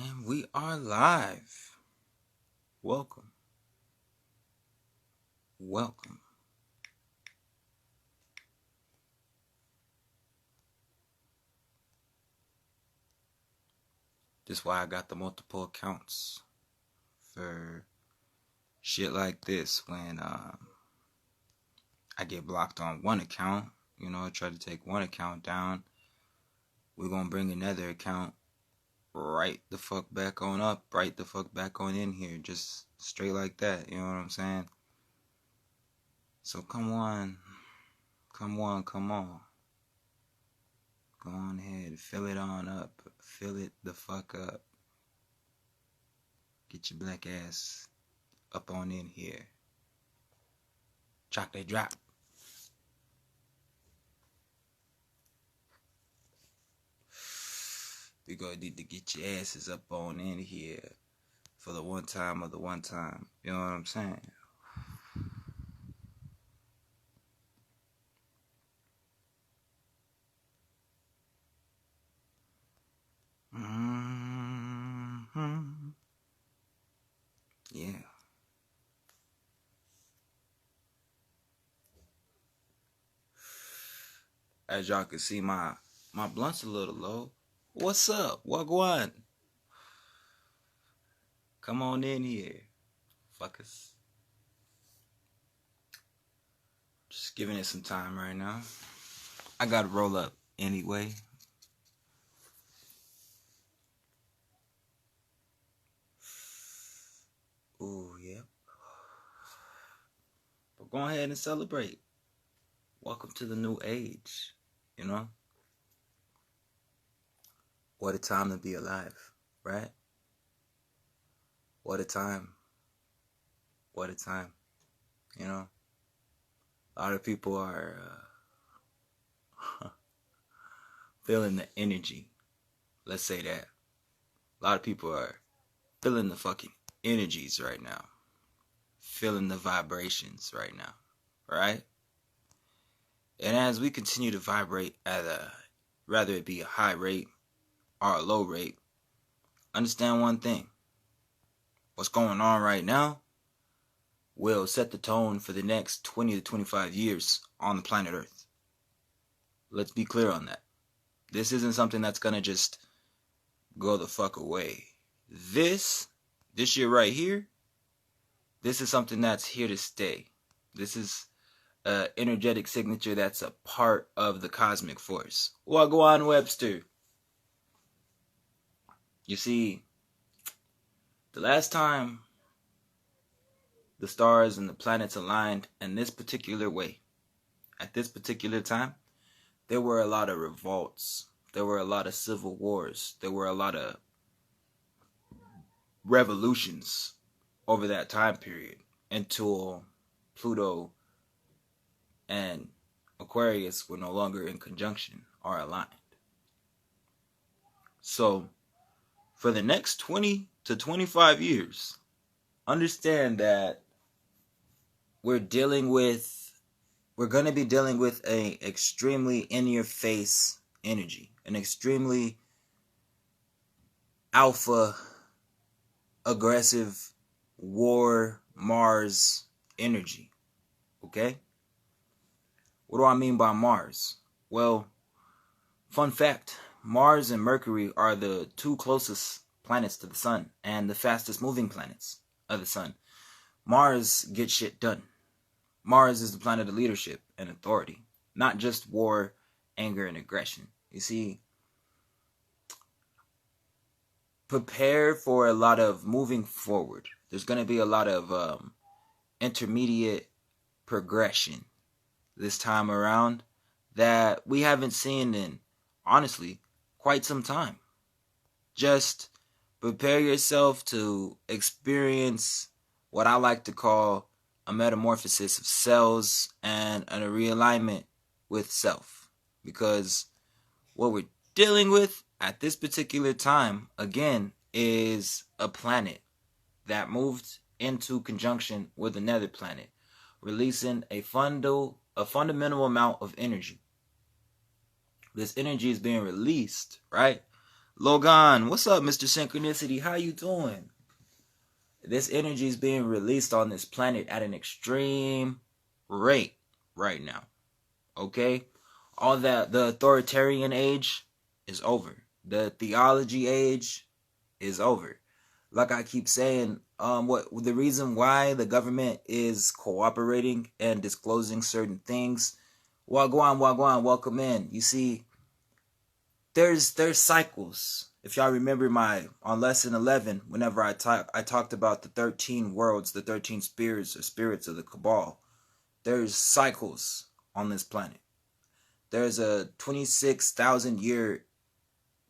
And we are live. Welcome. Welcome. This is why I got the multiple accounts for shit like this. When I get blocked on one account, try to take one account down, we're gonna bring another account right the fuck back on up, right the fuck back on in here, just straight like that. You know what I'm saying? So come on. Go on ahead, fill it on up, fill it the fuck up. Get your black ass up on in here. Chocolate drop. We're gonna need to get your asses up on in here for the one time of the one time. You know what I'm saying? Yeah. As y'all can see, my blunt's a little low. What's up? Wagwan? Come on in here, fuckers. Just giving it some time right now. I gotta roll up anyway. Ooh, yep. But go ahead and celebrate. Welcome to the new age, you know? What a time to be alive, right? What a time. What a time, you know? A lot of people are feeling the energy. Let's say that. A lot of people are feeling the fucking energies right now. Feeling the vibrations right now, right? And as we continue to vibrate at rather it be a high rate or a low rate, understand one thing. What's going on right now will set the tone for the next 20 to 25 years on the planet Earth. Let's be clear on that. This isn't something that's going to just go the fuck away. This year right here, this is something that's here to stay. This is an energetic signature that's a part of the cosmic force. Wagwan Webster. You see, the last time the stars and the planets aligned in this particular way, at this particular time, there were a lot of revolts. There were a lot of civil wars. There were a lot of revolutions over that time period until Pluto and Aquarius were no longer in conjunction or aligned. So, for the next 20 to 25 years, understand that we're going to be dealing with a extremely in-your-face energy, an extremely alpha, aggressive, war, Mars energy. Okay? What do I mean by Mars? Well, fun fact, Mars and Mercury are the two closest planets to the sun and the fastest moving planets of the sun. Mars gets shit done. Mars is the planet of leadership and authority, not just war, anger, and aggression. You see, prepare for a lot of moving forward. There's going to be a lot of intermediate progression this time around that we haven't seen in, honestly, quite some time. Just prepare yourself to experience what I like to call a metamorphosis of cells and a realignment with self. Because what we're dealing with at this particular time, again, is a planet that moved into conjunction with another planet, releasing a fundamental amount of energy. This energy is being released, right? Logan, what's up, Mr. Synchronicity? How you doing? This energy is being released on this planet at an extreme rate right now. Okay? All that, the authoritarian age is over. The theology age is over. Like I keep saying, what the reason why the government is cooperating and disclosing certain things. Wagwan, welcome in. You see, there's cycles. If y'all remember on lesson 11, whenever I talked about the 13 worlds, the 13 spirits or spirits of the Cabal, there's cycles on this planet. There's a 26,000 year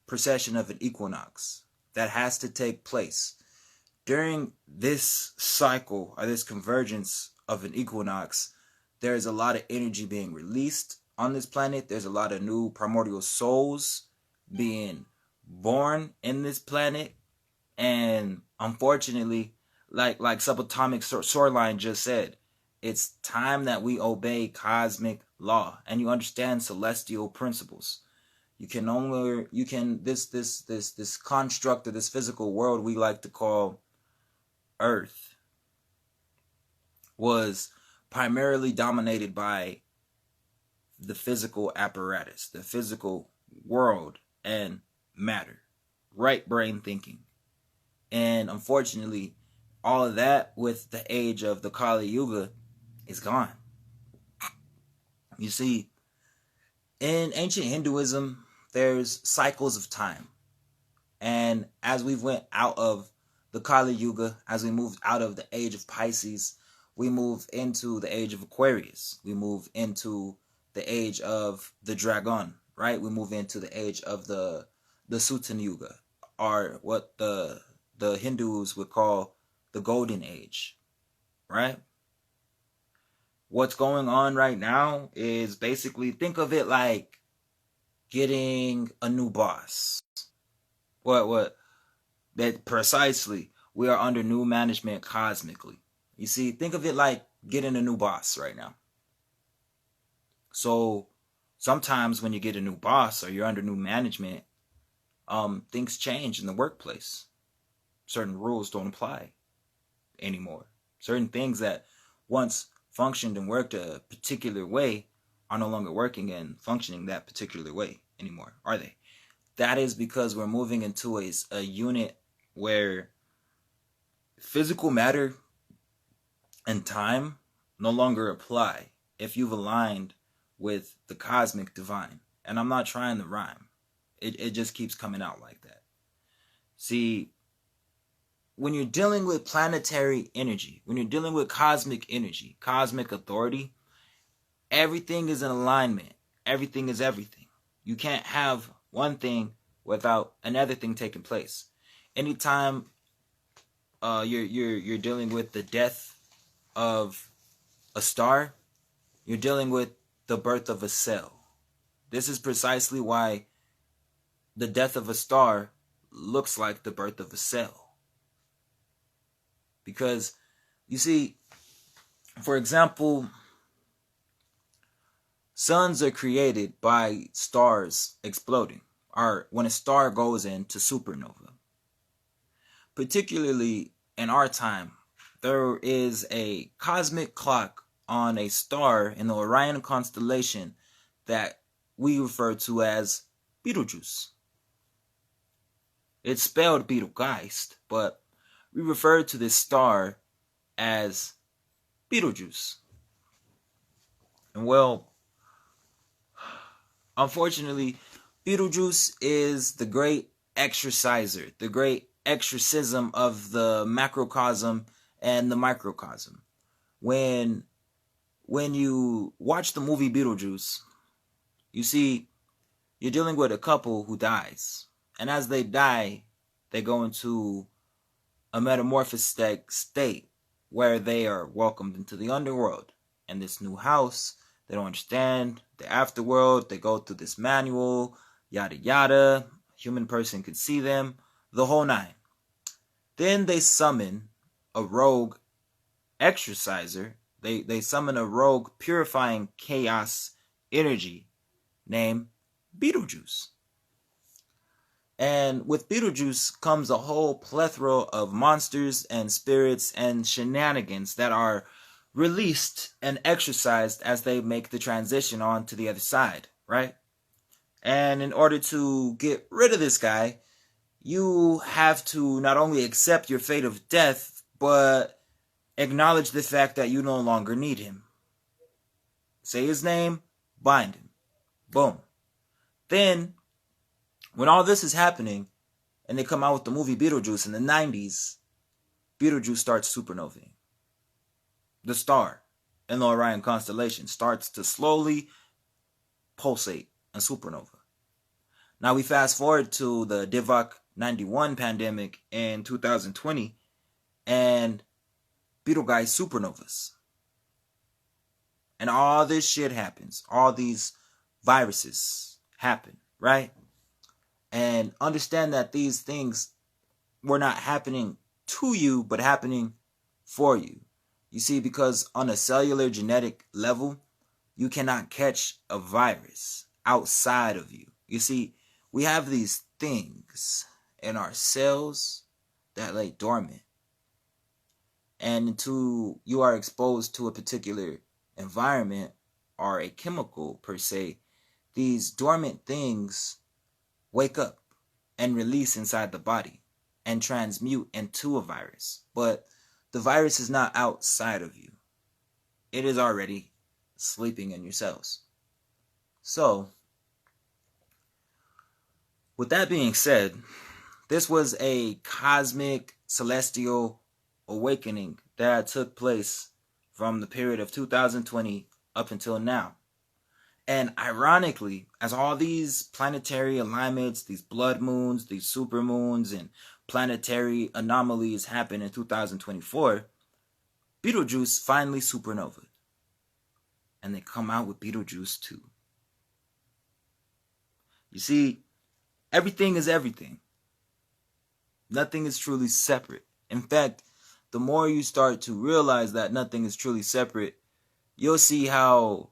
precession of an equinox that has to take place. During this cycle or this convergence of an equinox, there's a lot of energy being released on this planet. There's a lot of new primordial souls being born in this planet. And unfortunately, like Subatomic Shoreline just said, it's time that we obey cosmic law and you understand celestial principles. This construct of this physical world we like to call Earth was primarily dominated by the physical apparatus, the physical world and matter, right brain thinking. And unfortunately, all of that with the age of the Kali Yuga is gone. You see, in ancient Hinduism, there's cycles of time. And as we went out of the Kali Yuga, as we moved out of the age of Pisces, we move into the age of Aquarius. We move into the age of the Dragon, right? We move into the age of the Sutan Yuga, or what the Hindus would call the Golden Age, right? What's going on right now is basically, think of it like getting a new boss. That precisely, we are under new management cosmically. You see, think of it like getting a new boss right now. So sometimes when you get a new boss or you're under new management, things change in the workplace. Certain rules don't apply anymore. Certain things that once functioned and worked a particular way are no longer working and functioning that particular way anymore, are they? That is because we're moving into a unit where physical matter and time no longer apply if you've aligned with the cosmic divine. And I'm not trying to rhyme. It just keeps coming out like that. See, when you're dealing with planetary energy, when you're dealing with cosmic energy, cosmic authority, everything is in alignment. Everything is everything. You can't have one thing without another thing taking place. Anytime you're dealing with the death of a star, you're dealing with the birth of a cell. This is precisely why the death of a star looks like the birth of a cell. Because, you see, for example, suns are created by stars exploding, or when a star goes into supernova. Particularly in our time, there is a cosmic clock on a star in the Orion constellation that we refer to as Betelgeuse. It's spelled Betelgeuse, but we refer to this star as Betelgeuse. And well, unfortunately, Betelgeuse is the great exorciser, the great exorcism of the macrocosm and the microcosm. When you watch the movie Beetlejuice, you see you're dealing with a couple who dies. And as they die, they go into a metamorphosis state where they are welcomed into the underworld. And this new house, they don't understand the afterworld. They go through this manual, yada yada. Human person could see them, the whole nine. Then they summon a rogue exorciser. They summon a rogue purifying chaos energy named Beetlejuice. And with Beetlejuice comes a whole plethora of monsters and spirits and shenanigans that are released and exercised as they make the transition on to the other side, right? And in order to get rid of this guy, you have to not only accept your fate of death, but acknowledge the fact that you no longer need him. Say his name, bind him. Boom. Then, when all this is happening, and they come out with the movie Beetlejuice in the 90s, Beetlejuice starts supernovaing. The star in the Orion constellation starts to slowly pulsate and supernova. Now we fast forward to the Divock 91 pandemic in 2020, and Betelgeuse supernovas. And all this shit happens. All these viruses happen, right? And understand that these things were not happening to you, but happening for you. You see, because on a cellular genetic level, you cannot catch a virus outside of you. You see, we have these things in our cells that lay dormant. And until you are exposed to a particular environment or a chemical per se, these dormant things wake up and release inside the body and transmute into a virus. But the virus is not outside of you. It is already sleeping in your cells. So, with that being said, this was a cosmic celestial awakening that took place from the period of 2020 up until now. And ironically, as all these planetary alignments, these blood moons, these super moons, and planetary anomalies happen in 2024, Beetlejuice finally supernovaed. And they come out with Beetlejuice 2. You see, everything is everything. Nothing is truly separate. In fact, the more you start to realize that nothing is truly separate, you'll see how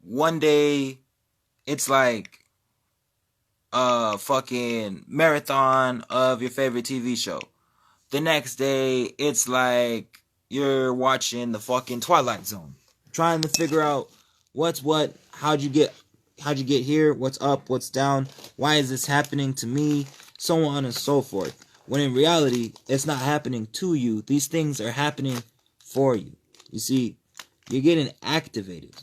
one day it's like a fucking marathon of your favorite TV show. The next day it's like you're watching the fucking Twilight Zone, trying to figure out what's what, how'd you get here, what's up, what's down, why is this happening to me, so on and so forth. When in reality, it's not happening to you. These things are happening for you. You see, you're getting activated.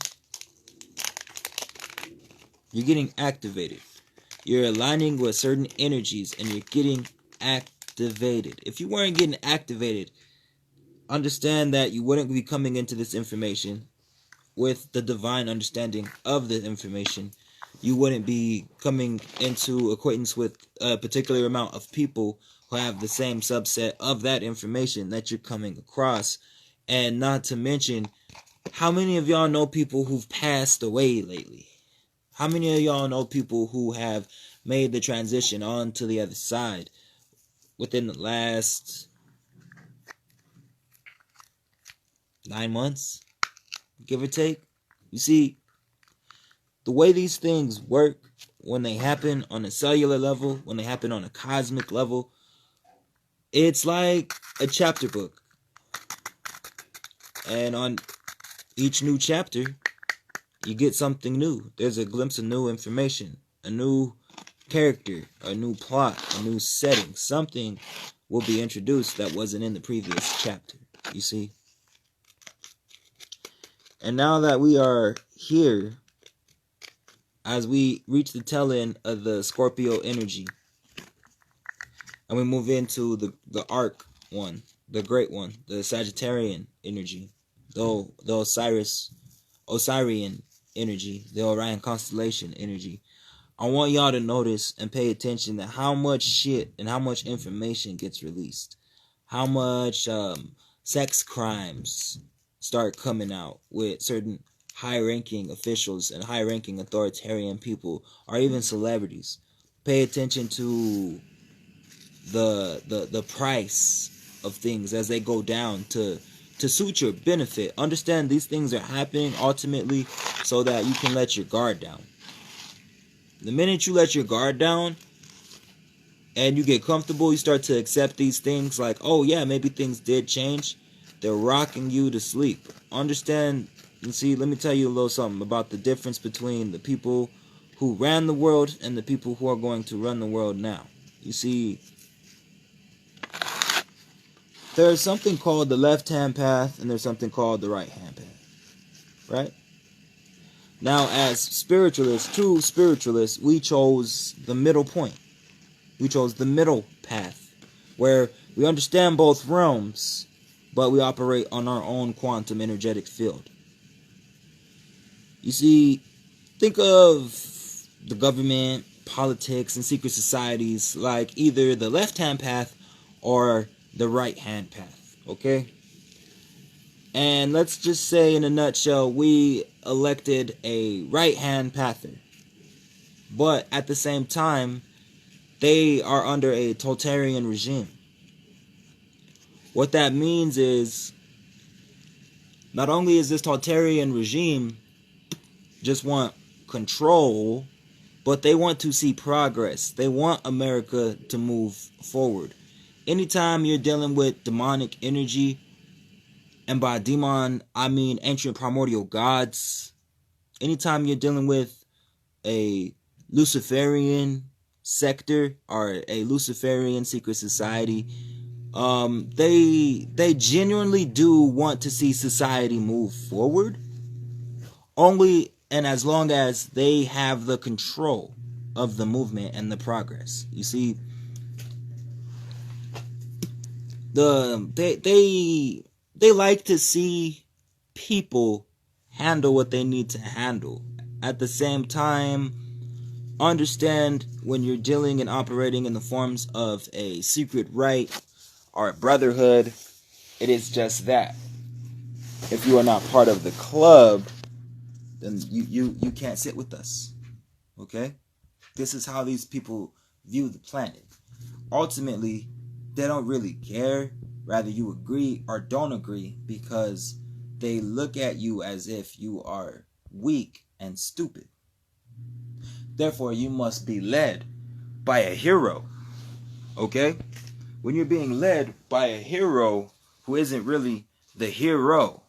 You're getting activated. You're aligning with certain energies and you're getting activated. If you weren't getting activated, understand that you wouldn't be coming into this information with the divine understanding of the information. You wouldn't be coming into acquaintance with a particular amount of people who have the same subset of that information that you're coming across. And not to mention, how many of y'all know people who've passed away lately? How many of y'all know people who have made the transition on to the other side within the last 9 months, give or take? You see, the way these things work, when they happen on a cellular level, when they happen on a cosmic level, it's like a chapter book. And on each new chapter, you get something new. There's a glimpse of new information, a new character, a new plot, a new setting. Something will be introduced that wasn't in the previous chapter, you see. And now that we are here, as we reach the tail end of the Scorpio energy, and we move into the arc one, the great one, the Sagittarian energy, the Osirian energy, the Orion constellation energy, I want y'all to notice and pay attention to how much shit and how much information gets released. How much sex crimes start coming out with certain high-ranking officials and high-ranking authoritarian people, or even celebrities. Pay attention to the price of things as they go down to suit your benefit. Understand these things are happening ultimately so that you can let your guard down. The minute you let your guard down, and you get comfortable, you start to accept these things like, oh yeah, maybe things did change. They're rocking you to sleep. Understand, and see, let me tell you a little something about the difference between the people who ran the world and the people who are going to run the world now. You see, there's something called the left-hand path and there's something called the right-hand path, right? Now, as spiritualists, true spiritualists, we chose the middle point. We chose the middle path, where we understand both realms, but we operate on our own quantum energetic field. You see, think of the government, politics, and secret societies like either the left-hand path or the right-hand path, okay? And let's just say in a nutshell, we elected a right-hand pather. But at the same time, they are under a totalitarian regime. What that means is, not only is this totalitarian regime just want control, but they want to see progress. They want America to move forward. Anytime you're dealing with demonic energy, and by demon, I mean ancient primordial gods. Anytime you're dealing with a Luciferian sector or a Luciferian secret society, they genuinely do want to see society move forward. Only and as long as they have the control of the movement and the progress. You see, they like to see people handle what they need to handle. At the same time, understand when you're dealing and operating in the forms of a secret right or a brotherhood, it is just that. If you are not part of the club, then you can't sit with us. Okay? This is how these people view the planet. Ultimately, they don't really care whether you agree or don't agree, because they look at you as if you are weak and stupid. Therefore, you must be led by a hero. Okay? When you're being led by a hero who isn't really the hero,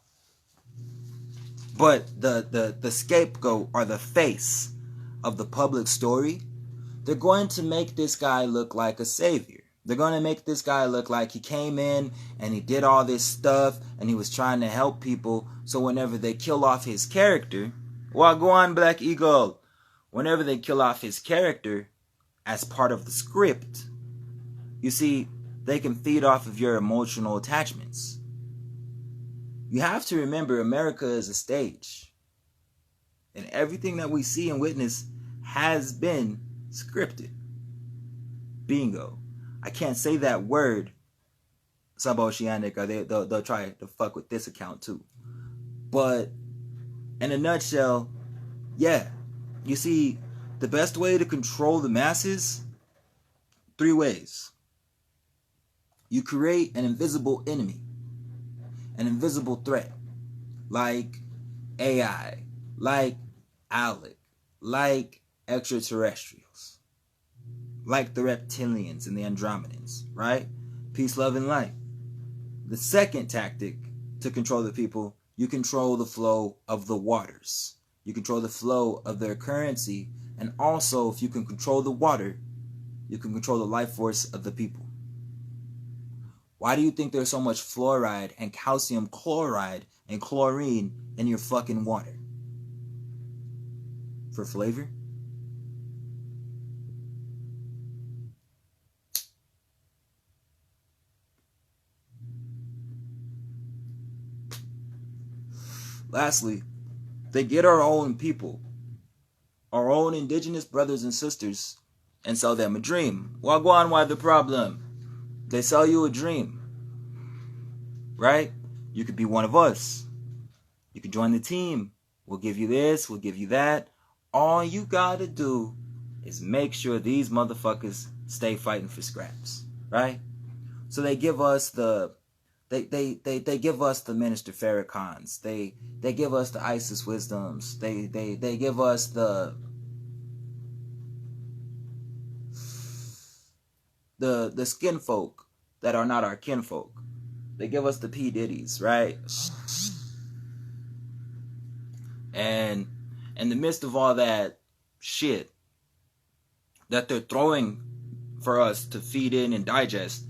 but the scapegoat or the face of the public story, they're going to make this guy look like a savior. They're going to make this guy look like he came in and he did all this stuff and he was trying to help people. So whenever they kill off his character, well, go on, Black Eagle. Whenever they kill off his character as part of the script, you see, they can feed off of your emotional attachments. You have to remember, America is a stage. And everything that we see and witness has been scripted. Bingo. I can't say that word, suboceanic, or they'll try to fuck with this account too. But in a nutshell, yeah. You see, the best way to control the masses, 3 ways. You create an invisible enemy, an invisible threat, like AI, like ALEC, like extraterrestrials, like the reptilians and the Andromedans, right? Peace, love, and light. The second tactic to control the people, you control the flow of the waters. You control the flow of their currency, and also, if you can control the water, you can control the life force of the people. Why do you think there's so much fluoride and calcium chloride and chlorine in your fucking water? For flavor? Lastly, they get our own people, our own indigenous brothers and sisters, and sell them a dream. Wagwan, why the problem? They sell you a dream, right? You could be one of us. You could join the team. We'll give you this, we'll give you that. All you gotta do is make sure these motherfuckers stay fighting for scraps, right? So they give us the They give us the Minister Farrakhan's. They give us the Isis Wisdoms. They give us the the skin folk that are not our kinfolk. They give us the P. Diddy's, right? And in the midst of all that shit that they're throwing for us to feed in and digest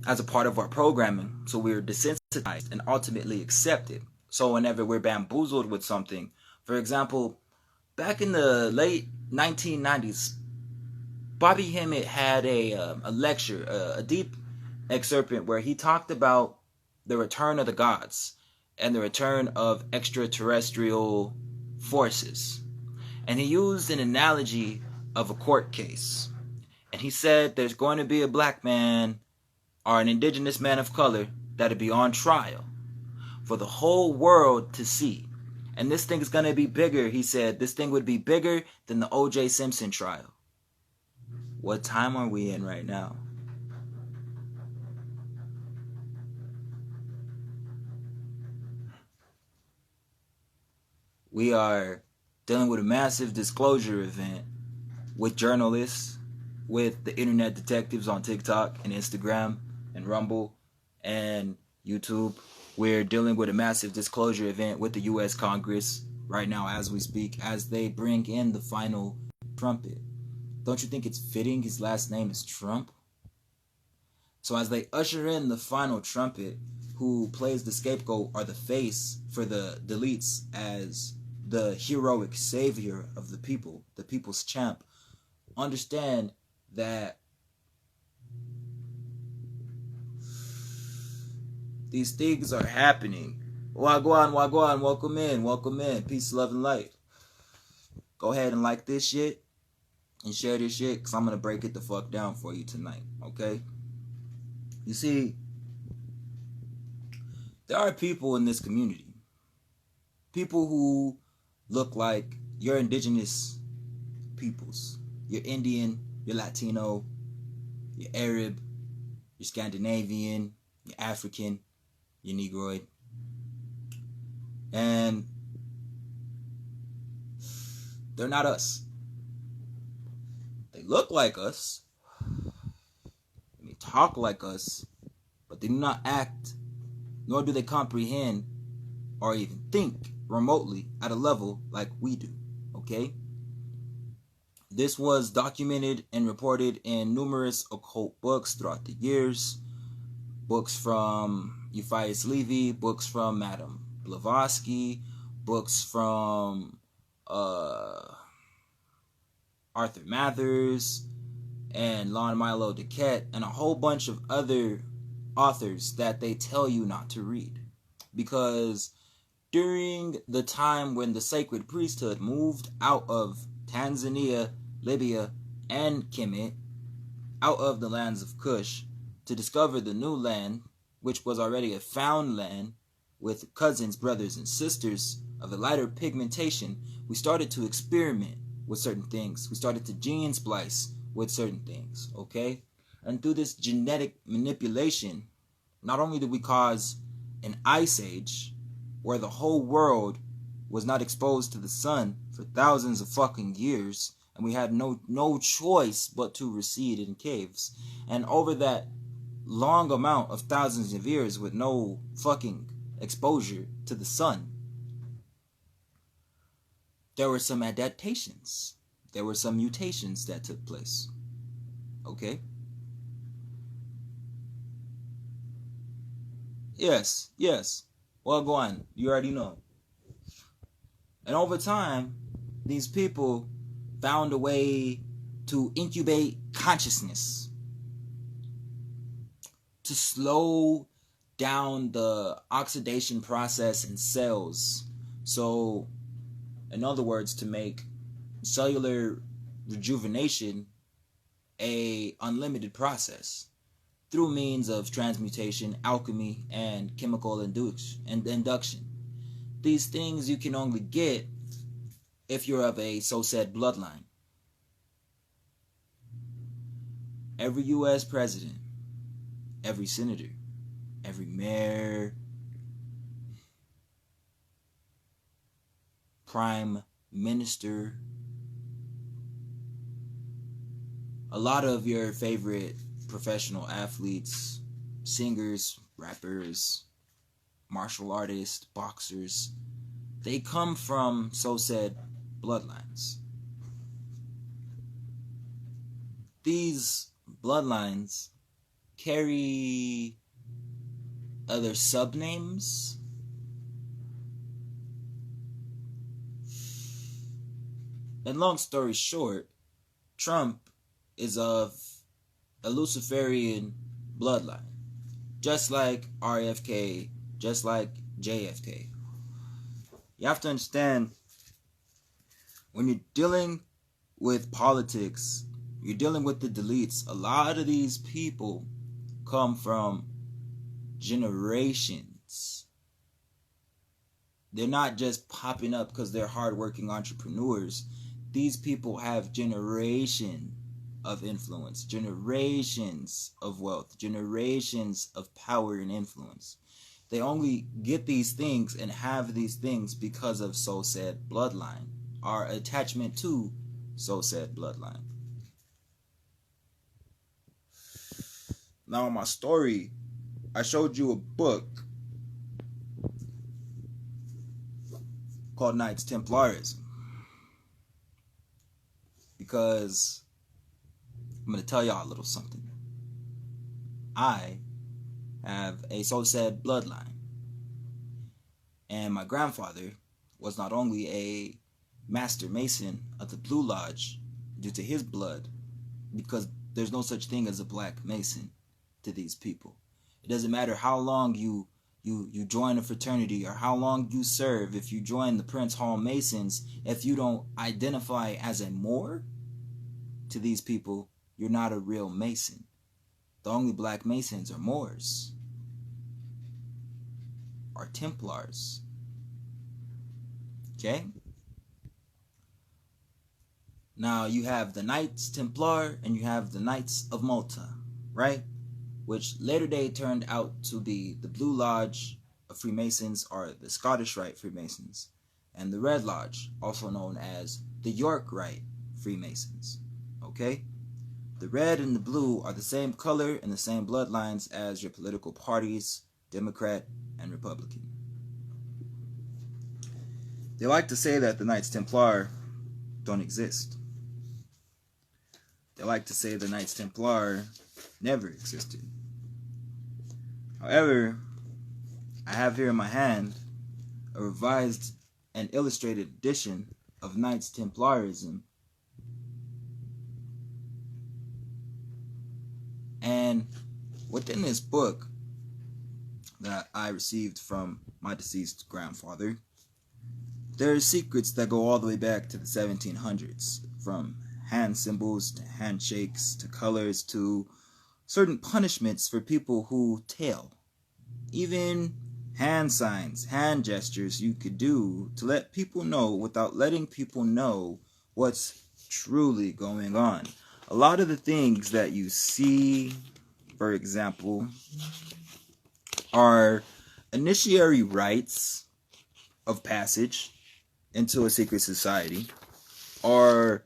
as a part of our programming, so we're desensitized and ultimately accepted. So whenever we're bamboozled with something, for example, back in the late 1990s, Bobby Hemmett had a lecture, a deep excerpt where he talked about the return of the gods and the return of extraterrestrial forces. And he used an analogy of a court case. And he said there's going to be a black man or an indigenous man of color that'll be on trial for the whole world to see. And this thing is going to be bigger, he said. This thing would be bigger than the O.J. Simpson trial. What time are we in right now? We are dealing with a massive disclosure event with journalists, with the internet detectives on TikTok and Instagram and Rumble and YouTube. We're dealing with a massive disclosure event with the U.S. Congress right now as we speak, as they bring in the final trumpet. Don't you think it's fitting his last name is Trump? So as they usher in the final trumpet, who plays the scapegoat or the face for the deletes as the heroic savior of the people, the people's champ, understand that these things are happening. Wagwan, welcome in. Peace, love, and light. Go ahead and like this shit and share this shit, because I'm going to break it the fuck down for you tonight, okay? You see, there are people in this community, people who look like your indigenous peoples. You're Indian, you're Latino, you're Arab, you're Scandinavian, you're African, you're Negroid. And they're not us. They look like us, and they talk like us, but they do not act, nor do they comprehend or even think remotely at a level like we do, okay? This was documented and reported in numerous occult books throughout the years. Books from Euphrates Levy, books from Madame Blavatsky, books from Arthur Mathers and Lon Milo DuQuette, and a whole bunch of other authors that they tell you not to read. Because during the time when the sacred priesthood moved out of Tanzania, Libya, and Kemet, out of the lands of Kush, to discover the new land, which was already a found land, with cousins, brothers, and sisters of a lighter pigmentation, we started to experiment with certain things. We started to gene splice with certain things, okay? And through this genetic manipulation, not only did we cause an ice age, where the whole world was not exposed to the sun for thousands of fucking years, and we had no choice but to recede in caves. And over that long amount of thousands of years with no fucking exposure to the sun, there were some adaptations. There were some mutations that took place. Okay? Yes. Well, go on. You already know. And over time, these people found a way to incubate consciousness, to slow down the oxidation process in cells. So, in other words, to make cellular rejuvenation a unlimited process through means of transmutation, alchemy, and chemical induction. These things you can only get if you're of a so-said bloodline. Every U.S. president, every senator, every mayor, prime minister, a lot of your favorite professional athletes, singers, rappers, martial artists, boxers, they come from so-said bloodlines. These bloodlines carry other subnames. And long story short, Trump is of a Luciferian bloodline, just like RFK, just like JFK. You have to understand, when you're dealing with politics, you're dealing with the deletes. A lot of these people come from generations. They're not just popping up because they're hardworking entrepreneurs. These people have generations of influence, generations of wealth, generations of power and influence. They only get these things and have these things because of so-said bloodline, our attachment to so-said bloodline. Now, in my story, I showed you a book called Knights Templarism, because I'm going to tell y'all a little something. I have a so-said bloodline, and my grandfather was not only a master mason of the Blue Lodge due to his blood, because there's no such thing as a black mason to these people. It doesn't matter how long you join a fraternity or how long you serve. If you join the Prince Hall Masons, if you don't identify as a Moor to these people, you're not a real Mason. The only black Masons are Moors, are Templars. Okay? Now you have the Knights Templar and you have the Knights of Malta, right? Which later day turned out to be the Blue Lodge of Freemasons, or the Scottish Rite Freemasons, and the Red Lodge, also known as the York Rite Freemasons. Okay? The red and the blue are the same color and the same bloodlines as your political parties, Democrat and Republican. They like to say that the Knights Templar don't exist. They like to say the Knights Templar never existed. However, I have here in my hand a revised and illustrated edition of Knights Templarism. And within this book that I received from my deceased grandfather, there are secrets that go all the way back to the 1700s, from hand symbols to handshakes to colors to certain punishments for people who tail. Even hand signs, hand gestures you could do to let people know without letting people know what's truly going on. A lot of the things that you see, for example, are initiatory rites of passage into a secret society, or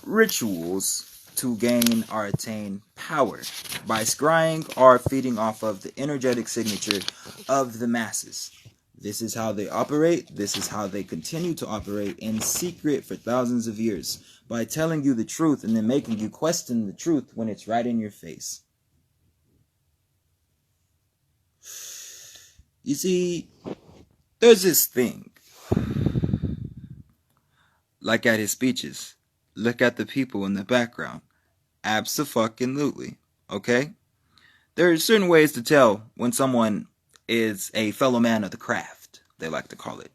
rituals to gain or attain power by scrying or feeding off of the energetic signature of the masses. This is how they operate. This is how they continue to operate in secret for thousands of years, by telling you the truth and then making you question the truth when it's right in your face. You see, there's this thing. Like at his speeches, look at the people in the background. Abso-fucking-lutely. Okay? There are certain ways to tell when someone is a fellow man of the craft, they like to call it.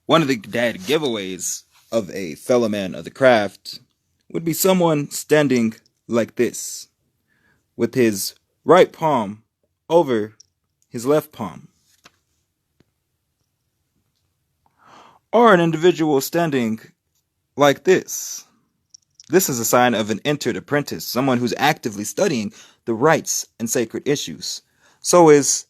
One of the dead giveaways of a fellow man of the craft would be someone standing like this, with his right palm over his left palm. Or an individual standing like this. This is a sign of an entered apprentice, someone who's actively studying the rites and sacred issues. So is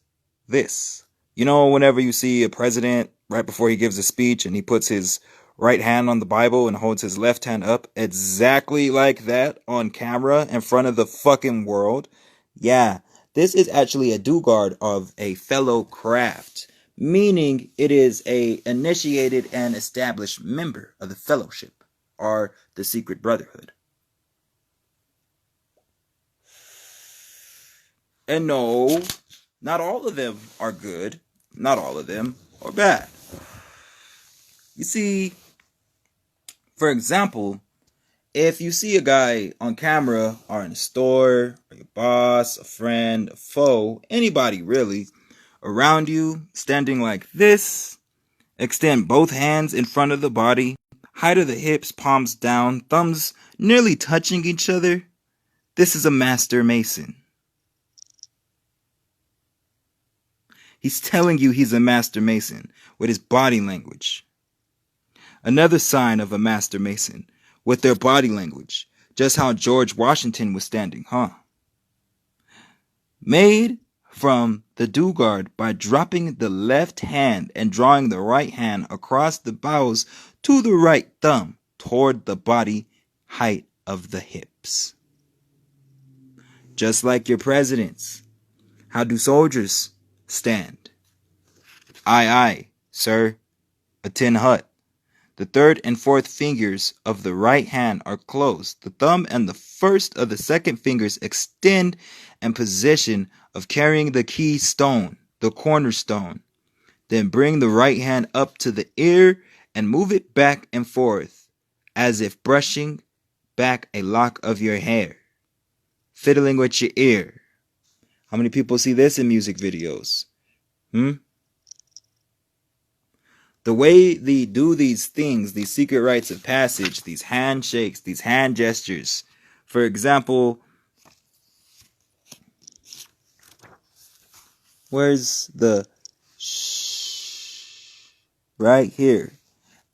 this. You know, whenever you see a president right before he gives a speech and he puts his right hand on the Bible and holds his left hand up exactly like that on camera in front of the fucking world. Yeah, this is actually a do-guard of a fellow craft, meaning it is a initiated and established member of the fellowship or the secret brotherhood. And no, not all of them are good. Not all of them are bad. You see, for example, if you see a guy on camera or in a store, or your boss, a friend, a foe, anybody really, around you, standing like this, extend both hands in front of the body, height of the hips, palms down, thumbs nearly touching each other, this is a master mason. He's telling you he's a master mason with his body language. Another sign of a master mason, with their body language. Just how George Washington was standing, huh? Made from the do-guard by dropping the left hand and drawing the right hand across the bowels to the right thumb toward the body height of the hips. Just like your presidents. How do soldiers stand? Aye, aye, sir. A tin hut. The third and fourth fingers of the right hand are closed. The thumb and the first of the second fingers extend in position of carrying the keystone, the cornerstone. Then bring the right hand up to the ear and move it back and forth, as if brushing back a lock of your hair. Fiddling with your ear. How many people see this in music videos? The way they do these things, these secret rites of passage, these handshakes, these hand gestures. For example, where's the shh? Right here.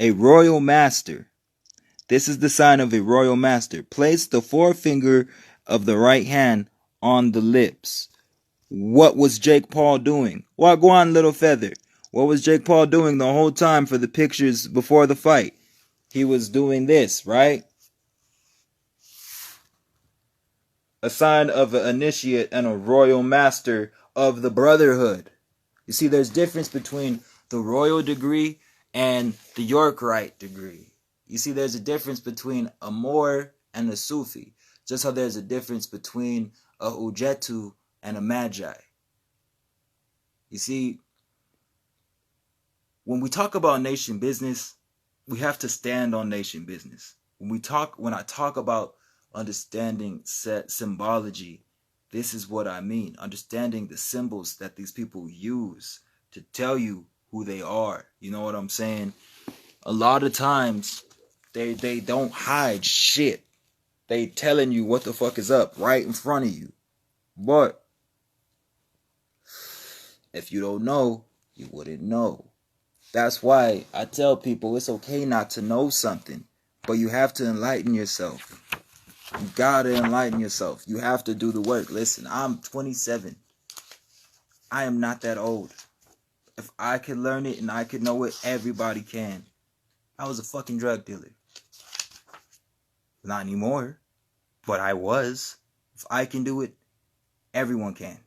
A royal master. This is the sign of a royal master. Place the forefinger of the right hand on the lips. What was Jake Paul doing? Wagwan, little feather. What was Jake Paul doing the whole time for the pictures before the fight? He was doing this, right? A sign of an initiate and a royal master of the brotherhood. You see, there's difference between the royal degree and the Yorkite degree. You see, there's a difference between a Moor and a Sufi. Just how there's a difference between a Ujetu and a Magi. You see, when we talk about nation business, we have to stand on nation business. When I talk about understanding symbology, this is what I mean. Understanding the symbols that these people use to tell you who they are. You know what I'm saying? A lot of times, they don't hide shit. They telling you what the fuck is up right in front of you. But if you don't know, you wouldn't know. That's why I tell people it's okay not to know something, but you have to enlighten yourself. You gotta enlighten yourself. You have to do the work. Listen, I'm 27. I am not that old. If I can learn it and I can know it, everybody can. I was a fucking drug dealer. Not anymore, but I was. If I can do it, everyone can.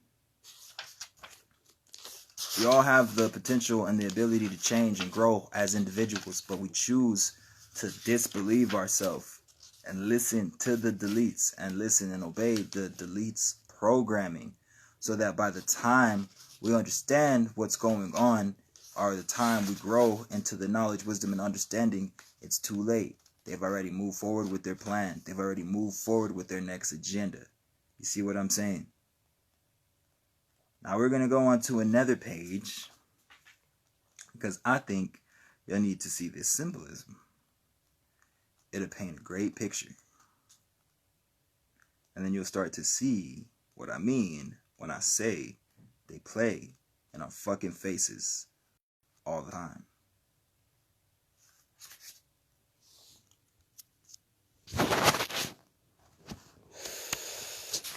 We all have the potential and the ability to change and grow as individuals, but we choose to disbelieve ourselves and listen to the deletes and listen and obey the deletes programming, so that by the time we understand what's going on, or the time we grow into the knowledge, wisdom, and understanding, it's too late. They've already moved forward with their plan. They've already moved forward with their next agenda. You see what I'm saying? Now we're going to go on to another page, because I think you'll need to see this symbolism. It'll paint a great picture. And then you'll start to see what I mean when I say they play in our fucking faces all the time.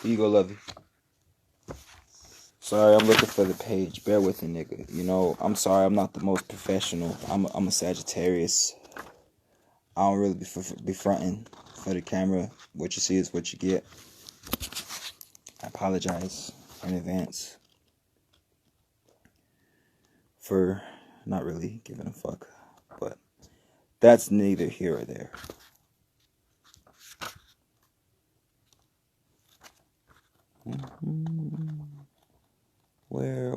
Here you go, lovey. Sorry, I'm looking for the page. Bear with me, nigga. You know, I'm sorry, I'm not the most professional. I'm a Sagittarius. I don't really be fronting for the camera. What you see is what you get. I apologize in advance for not really giving a fuck, but that's neither here or there. Where?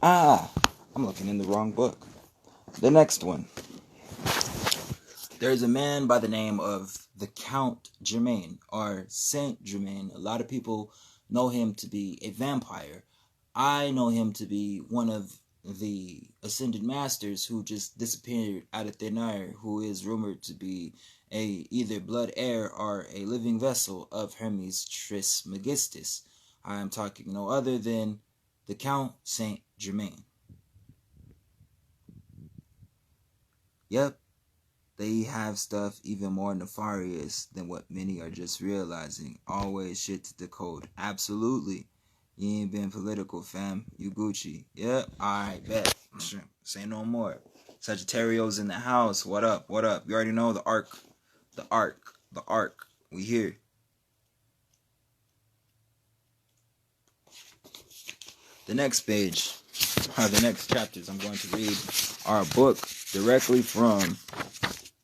Ah, I'm looking in the wrong book. The next one. There's a man by the name of the Count Germain, or Saint Germain. A lot of people know him to be a vampire. I know him to be one of the Ascended Masters who just disappeared out of thin air, who is rumored to be either blood heir or a living vessel of Hermes Trismegistus. I am talking no other than the Count Saint Germain. Yep. They have stuff even more nefarious than what many are just realizing. Always shit to the code. Absolutely. You ain't been political, fam. You Gucci. Yep. Alright, bet. Say no more. Sagittarius in the house. What up? What up? You already know the arc. The arc. We here. The next page, or the next chapters I'm going to read are a book directly from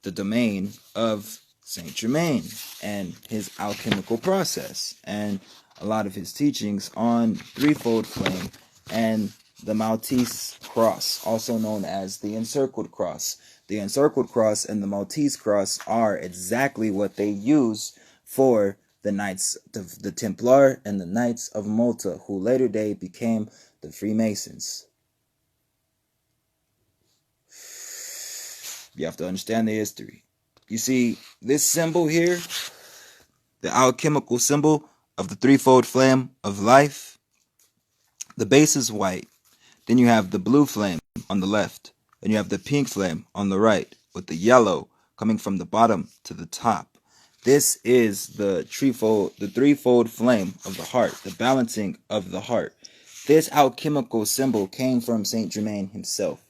the domain of Saint Germain and his alchemical process, and a lot of his teachings on threefold flame and the Maltese cross, also known as the encircled cross. The encircled cross and the Maltese cross are exactly what they use for the Knights of the Templar and the Knights of Malta, who later day became the Freemasons. You have to understand the history. You see, this symbol here, the alchemical symbol of the threefold flame of life, the base is white. Then you have the blue flame on the left. Then you have the pink flame on the right, with the yellow coming from the bottom to the top. This is the threefold flame of the heart, the balancing of the heart. This alchemical symbol came from Saint Germain himself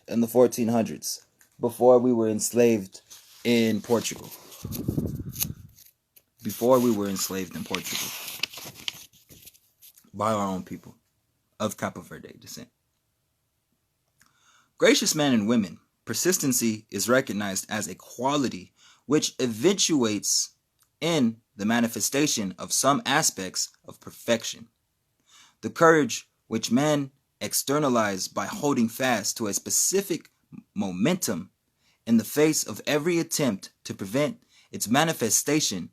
in the 1400s, before we were enslaved in Portugal. By our own people of Capo Verde descent. Gracious men and women, persistency is recognized as a quality which eventuates in the manifestation of some aspects of perfection. The courage which men externalize by holding fast to a specific momentum in the face of every attempt to prevent its manifestation.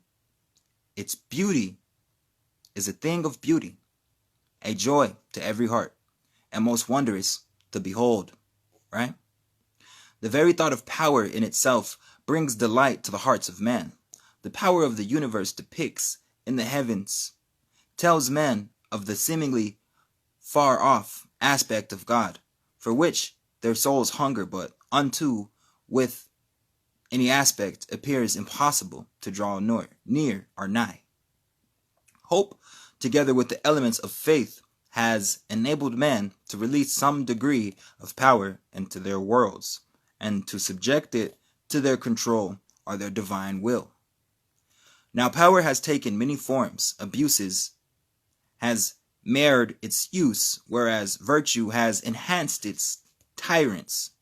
Its beauty is a thing of beauty, a joy to every heart, and most wondrous to behold, right? The very thought of power in itself brings delight to the hearts of man. The power of the universe depicts in the heavens, tells men of the seemingly far off aspect of God, for which their souls hunger, but unto with any aspect appears impossible to draw near or nigh. Hope, together with the elements of faith, has enabled man to release some degree of power into their worlds, and to subject it to their control or their divine will. Now power has taken many forms. Abuses has marred its use, whereas virtue has enhanced its tyrants.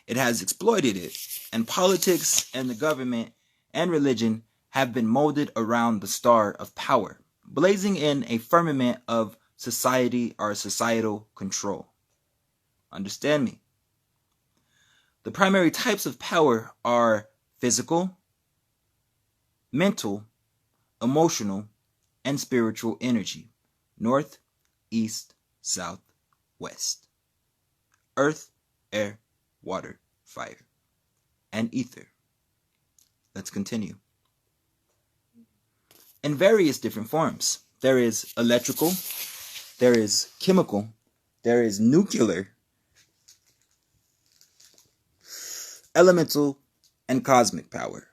It has exploited it, and politics and the government and religion have been molded around the star of power, blazing in a firmament of society or societal control. Understand me? The primary types of power are physical, mental, emotional, and spiritual energy. North, east, south, west. Earth, air, water, fire, and ether. Let's continue. In various different forms. There is electrical, there is chemical, there is nuclear, elemental, and cosmic power.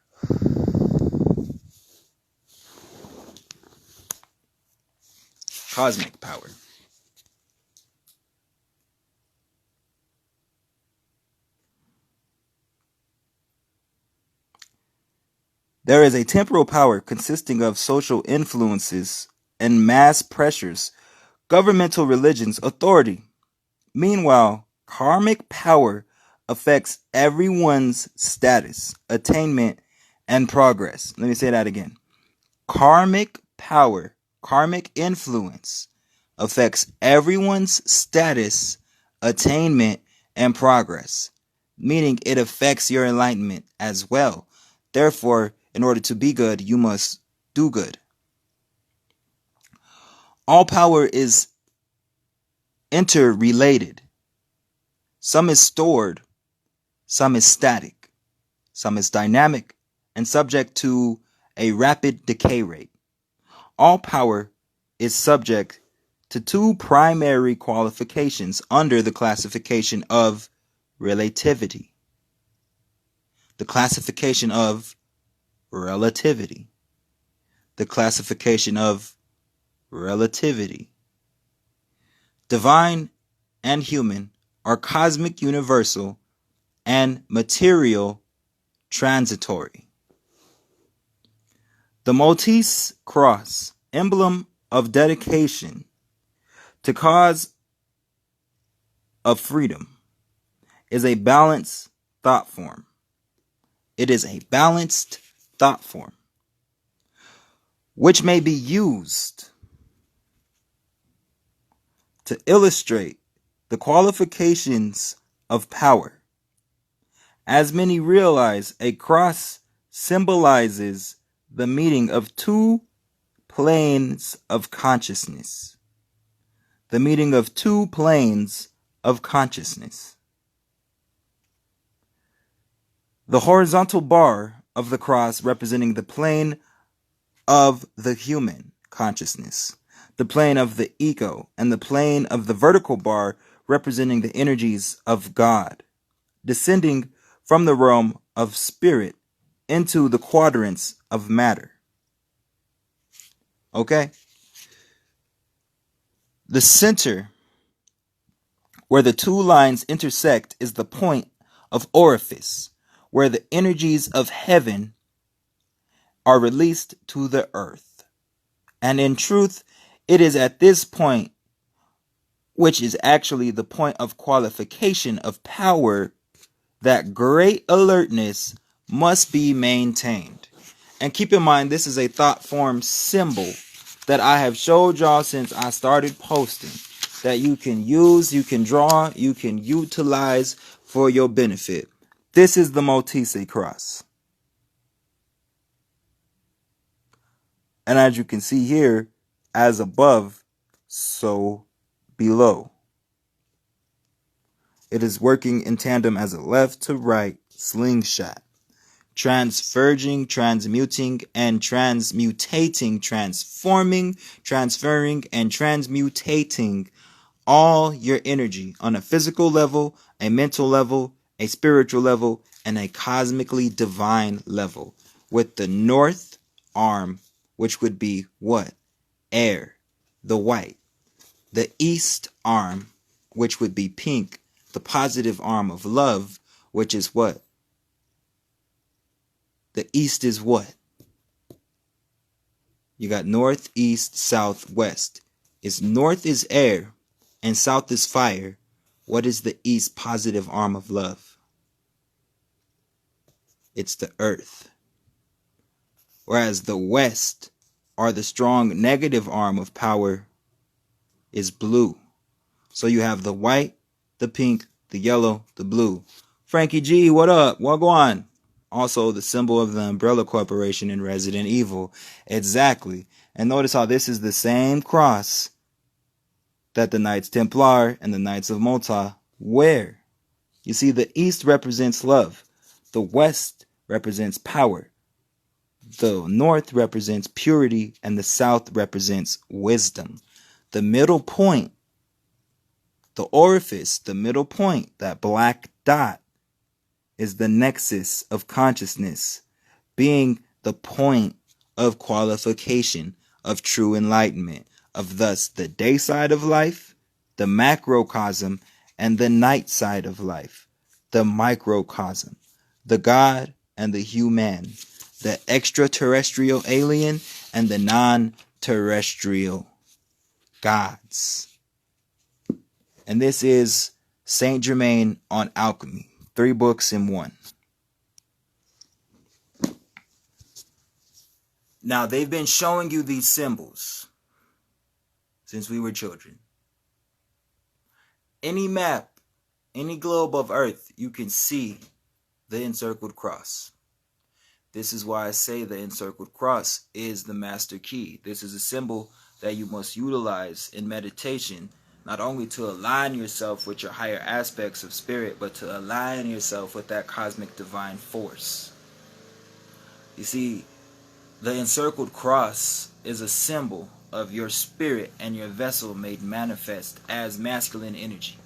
Cosmic power. There is a temporal power consisting of social influences and mass pressures, governmental religions, authority. Meanwhile, karmic power affects everyone's status, attainment, and progress. Let me say that again. Karmic power, karmic influence affects everyone's status, attainment, and progress, meaning it affects your enlightenment as well. Therefore, in order to be good, you must do good. All power is interrelated. Some is stored, some is static, some is dynamic, and subject to a rapid decay rate. All power is subject to two primary qualifications under the classification of relativity. The classification of relativity. The classification of relativity. Divine and human are cosmic universal and material transitory. The Maltese cross, emblem of dedication to cause of freedom, is a balanced thought form. It is a balanced thought form which may be used to illustrate the qualifications of power. As many realize, a cross symbolizes the meeting of two planes of consciousness. The meeting of two planes of consciousness. The horizontal bar of the cross representing the plane of the human consciousness, the plane of the ego, and the plane of the vertical bar representing the energies of God, descending from the realm of spirit into the quadrants of matter. Okay? The center where the two lines intersect is the point of orifice, where the energies of heaven are released to the earth. And in truth, it is at this point, which is actually the point of qualification of power, that great alertness must be maintained. And keep in mind, this is a thought form symbol that I have showed y'all since I started posting, that you can use, you can draw, you can utilize for your benefit. This is the Maltese cross. And as you can see here, as above, so below. It is working in tandem as a left to right slingshot, transferging, transmuting, and transmutating, transforming, transferring, and transmutating all your energy on a physical level, a mental level, a spiritual level, and a cosmically divine level, with the north arm, which would be what? Air, the white. The east arm, which would be pink, the positive arm of love, which is what? The east is what? You got north, east, south, west. North is air and south is fire. What is the east positive arm of love? It's the earth. Whereas the west, or the strong negative arm of power, is blue. So you have the white, the pink, the yellow, the blue. Frankie G, what up? What go on? Also the symbol of the Umbrella Corporation in Resident Evil. Exactly. And notice how this is the same cross that the Knights Templar and the Knights of Malta wear. You see, the east represents love. The west represents power. The north represents purity, and the south represents wisdom. The middle point, the orifice, the middle point, that black dot, is the nexus of consciousness, being the point of qualification of true enlightenment, of thus the day side of life, the macrocosm, and the night side of life, the microcosm, the God and the human, the extraterrestrial alien, and the non-terrestrial gods. And this is Saint Germain on alchemy. 3 books in 1. Now, they've been showing you these symbols since we were children. Any map, any globe of Earth, you can see the encircled cross. This is why I say the encircled cross is the master key. This is a symbol that you must utilize in meditation, not only to align yourself with your higher aspects of spirit, but to align yourself with that cosmic divine force. You see, the encircled cross is a symbol of your spirit and your vessel made manifest as masculine energy.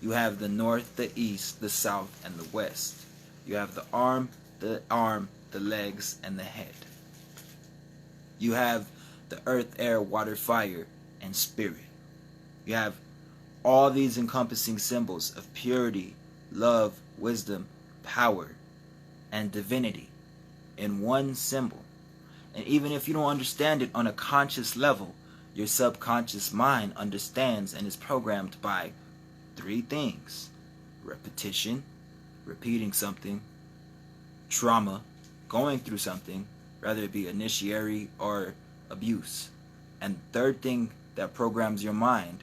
You have the north, the east, the south, and the west. You have the arm, the legs, and the head. You have the earth, air, water, fire, and spirit. You have all these encompassing symbols of purity, love, wisdom, power, and divinity in one symbol. And even if you don't understand it on a conscious level, your subconscious mind understands and is programmed by 3 things: repetition, repeating something, trauma, going through something, whether it be initiatory or abuse. And the third thing that programs your mind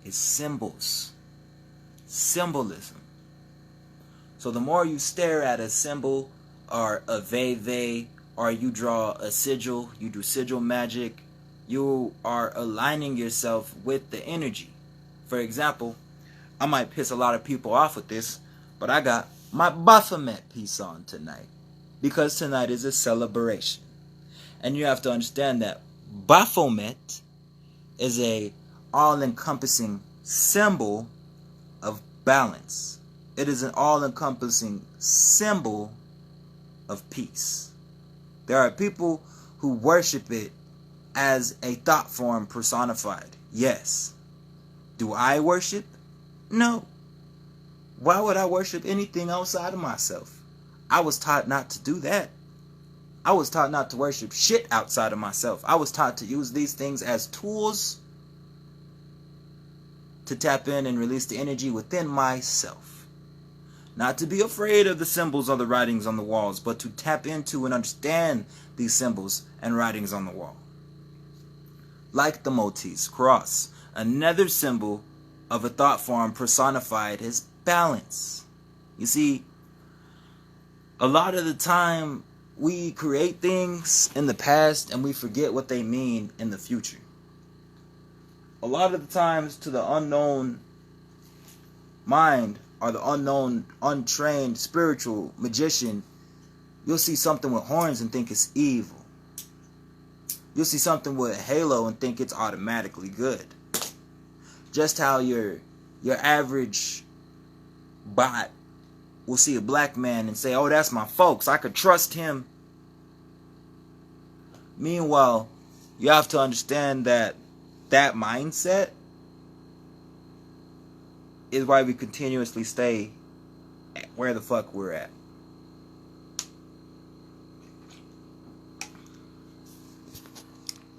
is symbols, symbolism. So the more you stare at a symbol or a veve, or you draw a sigil, you do sigil magic, you are aligning yourself with the energy. For example, I might piss a lot of people off with this, but I got my Baphomet piece on tonight, because tonight is a celebration. And you have to understand that Baphomet is a all-encompassing symbol of balance. It is an all-encompassing symbol of peace. There are people who worship it as a thought form personified. Yes. Do I worship? No. Why would I worship anything outside of myself? I was taught not to do that. I was taught not to worship shit outside of myself. I was taught to use these things as tools to tap in and release the energy within myself. Not to be afraid of the symbols or the writings on the walls, but to tap into and understand these symbols and writings on the wall. Like the Maltese cross, another symbol of a thought form personified as balance. You see, a lot of the time we create things in the past and we forget what they mean in the future. A lot of the times, to the unknown mind or the unknown, untrained spiritual magician, you'll see something with horns and think it's evil. You'll see something with a halo and think it's automatically good. Just how your average bot will see a black man and say, oh, that's my folks, I could trust him. Meanwhile, you have to understand that that mindset is why we continuously stay at where the fuck we're at.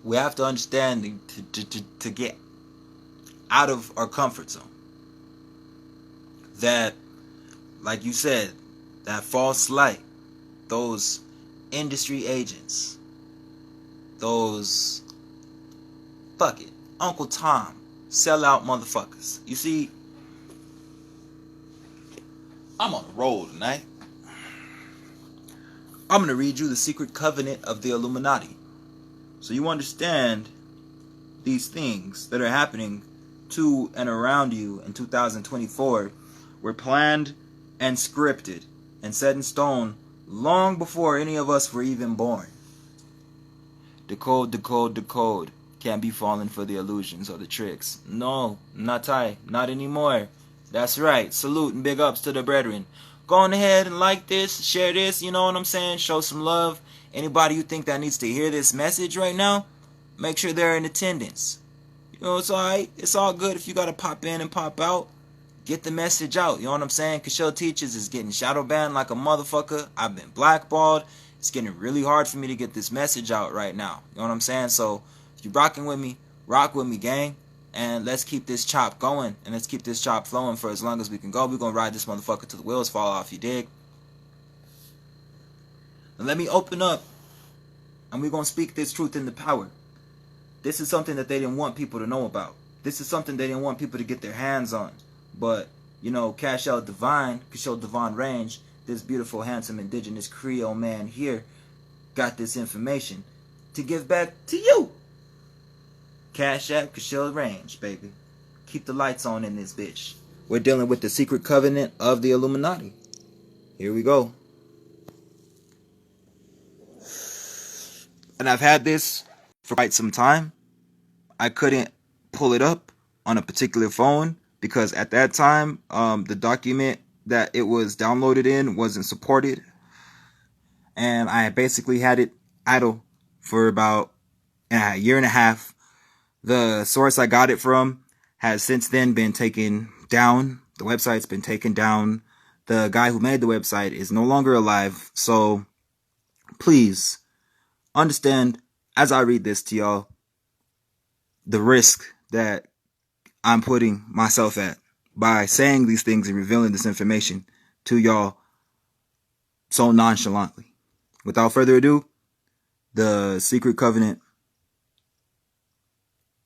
We have to understand to get out of our comfort zone. That, like you said, that false light, those industry agents, those, fuck it, Uncle Tom, sellout motherfuckers. You see, I'm on a roll tonight. I'm going to read you the secret covenant of the Illuminati, so you understand these things that are happening to and around you in 2024 were planned and scripted and set in stone long before any of us were even born. Decode, decode, decode. Can't be falling for the illusions or the tricks. No, not I. Not anymore. That's right. Salute and big ups to the brethren. Go on ahead and like this, share this, you know what I'm saying? Show some love. Anybody you think that needs to hear this message right now, make sure they're in attendance. You know, it's alright. It's all good if you gotta pop in and pop out. Get the message out. You know what I'm saying? Kashil Teaches is getting shadow banned like a motherfucker. I've been blackballed. It's getting really hard for me to get this message out right now. You know what I'm saying? So if you're rocking with me, rock with me, gang. And let's keep this chop going. And let's keep this chop flowing for as long as we can go. We're going to ride this motherfucker till the wheels fall off, you dig? And let me open up. And we're going to speak this truth into power. This is something that they didn't want people to know about. This is something they didn't want people to get their hands on. But, you know, Kashil Divine Range, this beautiful, handsome, indigenous Creole man here, got this information to give back to you. Cash App, Kashil Range, baby. Keep the lights on in this bitch. We're dealing with the secret covenant of the Illuminati. Here we go. And I've had this for quite some time. I couldn't pull it up on a particular phone because at that time, the document that it was downloaded in wasn't supported. And I basically had it idle for about a year and a half. The source I got it from has since then been taken down. The website's been taken down. The guy who made the website is no longer alive. So please understand as I read this to y'all, the risk that I'm putting myself at by saying these things and revealing this information to y'all so nonchalantly. Without further ado, the secret covenant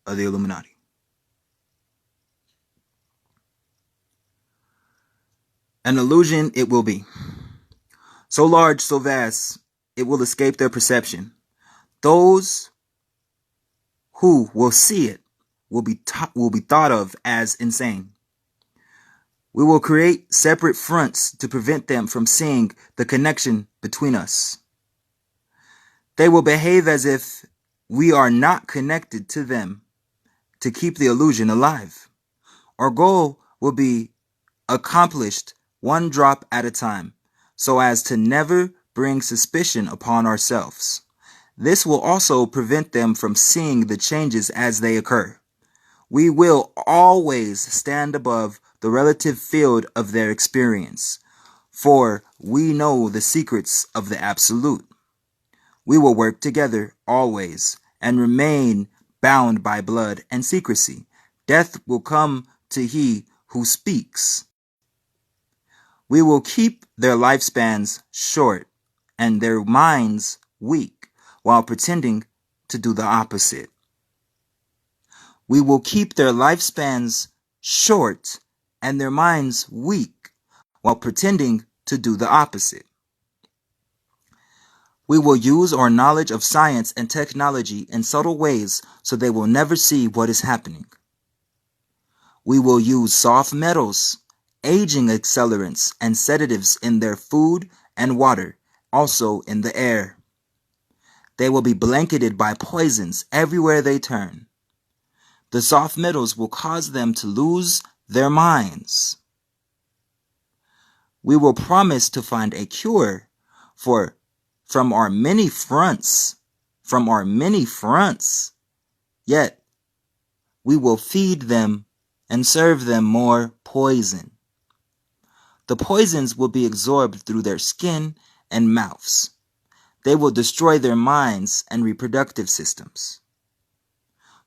of the Illuminati. An illusion it will be. So large, so vast, it will escape their perception. Those who will see it will be thought of as insane. We will create separate fronts to prevent them from seeing the connection between us. They will behave as if we are not connected to them to keep the illusion alive. Our goal will be accomplished one drop at a time, so as to never bring suspicion upon ourselves. This will also prevent them from seeing the changes as they occur. We will always stand above the relative field of their experience, for we know the secrets of the absolute. We will work together always and remain bound by blood and secrecy. Death will come to he who speaks. We will keep their lifespans short and their minds weak while pretending to do the opposite. We will keep their lifespans short and their minds weak while pretending to do the opposite. We will use our knowledge of science and technology in subtle ways so they will never see what is happening. We will use soft metals, aging accelerants, and sedatives in their food and water, also in the air. They will be blanketed by poisons everywhere they turn. The soft metals will cause them to lose their minds. We will promise to find a cure from our many fronts, yet we will feed them and serve them more poison. The poisons will be absorbed through their skin and mouths. They will destroy their minds and reproductive systems.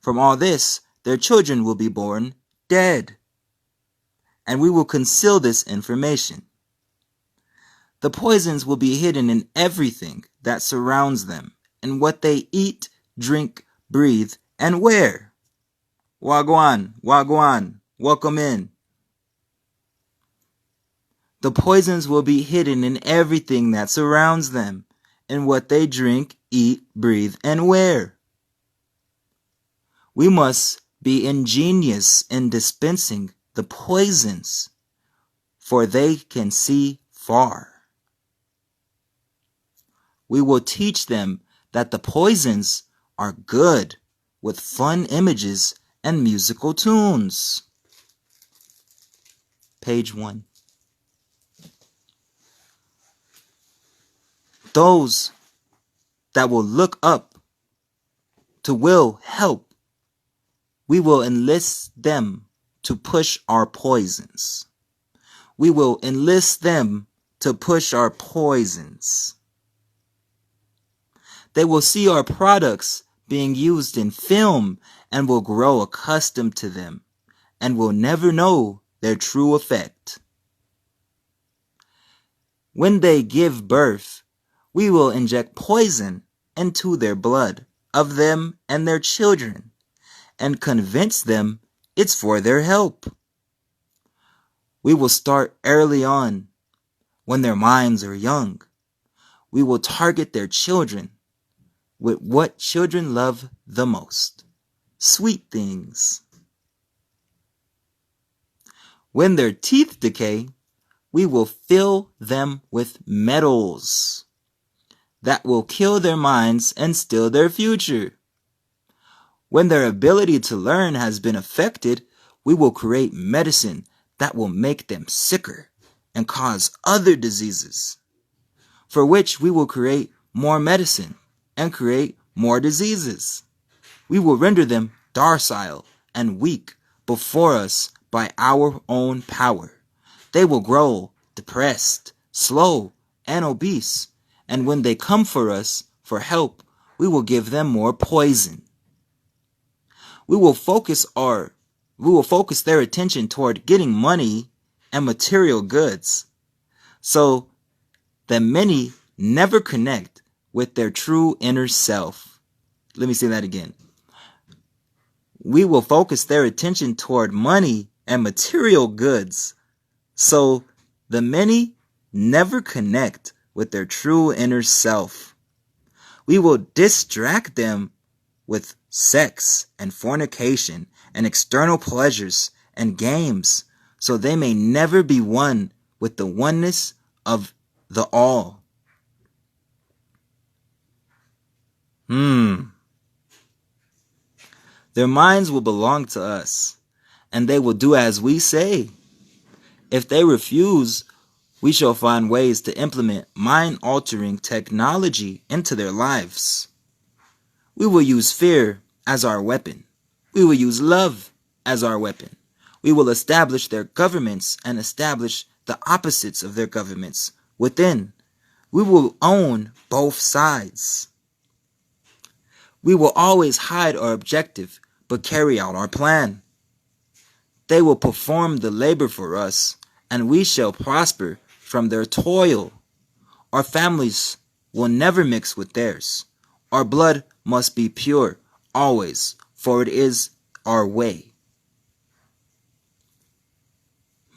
From all this, their children will be born dead. And we will conceal this information. The poisons will be hidden in everything that surrounds them, in what they eat, drink, breathe, and wear. Wagwan, welcome in. The poisons will be hidden in everything that surrounds them, in what they drink, eat, breathe, and wear. We must be ingenious in dispensing the poisons, for they can see far. We will teach them that the poisons are good, with fun images and musical tunes. Page 1. Those that will look up to will help, we will enlist them to push our poisons. We will enlist them to push our poisons. They will see our products being used in film and will grow accustomed to them and will never know their true effect. When they give birth, we will inject poison into their blood of them and their children and convince them it's for their help. We will start early on when their minds are young. We will target their children with what children love the most: sweet things. When their teeth decay, we will fill them with metals that will kill their minds and steal their future. When their ability to learn has been affected, we will create medicine that will make them sicker and cause other diseases, for which we will create more medicine and create more diseases. We will render them docile and weak before us by our own power. They will grow depressed, slow, and obese, and when they come for us for help, we will give them more poison. We will focus their attention toward getting money and material goods, so that many never connect with their true inner self. Let me say that again. We will focus their attention toward money and material goods, so the many never connect with their true inner self. We will distract them with sex and fornication and external pleasures and games, so they may never be one with the oneness of the all. Their minds will belong to us, and they will do as we say. If they refuse, we shall find ways to implement mind-altering technology into their lives. We will use fear as our weapon. We will use love as our weapon. We will establish their governments and establish the opposites of their governments within. We will own both sides. We will always hide our objective, but carry out our plan. They will perform the labor for us, and we shall prosper from their toil. Our families will never mix with theirs. Our blood must be pure always, for it is our way.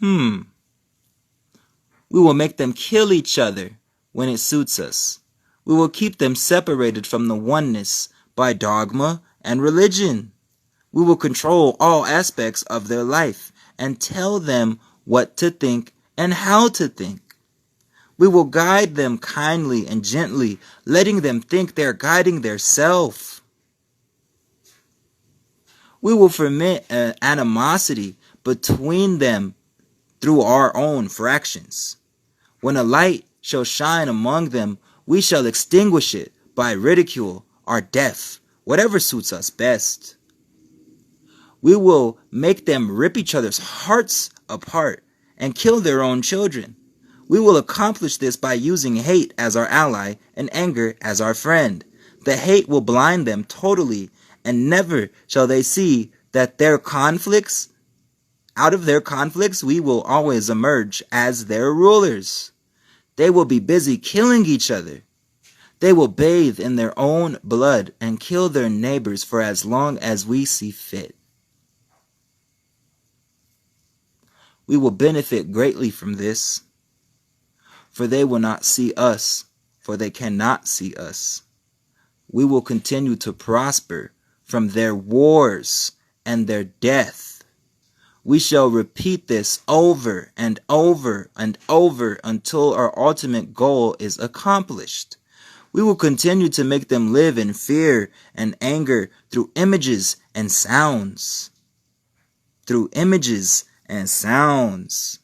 We will make them kill each other when it suits us. We will keep them separated from the oneness by dogma and religion. We will control all aspects of their life and tell them what to think and how to think. We will guide them kindly and gently, letting them think they're guiding their self. We will ferment an animosity between them through our own fractions. When a light shall shine among them, we shall extinguish it by ridicule or death, whatever suits us best. We will make them rip each other's hearts apart and kill their own children. We will accomplish this by using hate as our ally and anger as our friend. The hate will blind them totally, and never shall they see that out of their conflicts, we will always emerge as their rulers. They will be busy killing each other. They will bathe in their own blood and kill their neighbors for as long as we see fit. We will benefit greatly from this, for they will not see us, for they cannot see us. We will continue to prosper from their wars and their death. We shall repeat this over and over and over until our ultimate goal is accomplished. We will continue to make them live in fear and anger through images and sounds. Through images and sounds.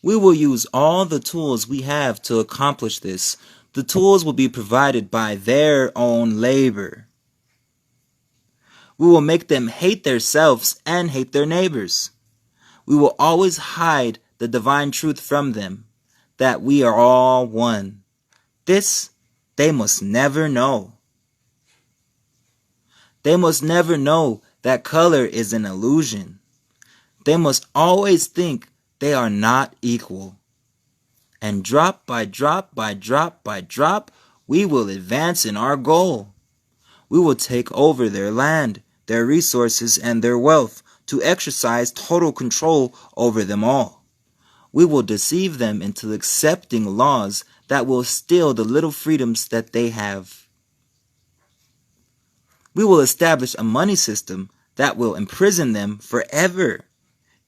We will use all the tools we have to accomplish this. The tools will be provided by their own labor. We will make them hate themselves and hate their neighbors. We will always hide the divine truth from them, that we are all one. This they must never know. They must never know that color is an illusion. They must always think they are not equal. And drop by drop by drop by drop, we will advance in our goal. We will take over their land, their resources, and their wealth to exercise total control over them all. We will deceive them into accepting laws that will steal the little freedoms that they have. We will establish a money system that will imprison them forever,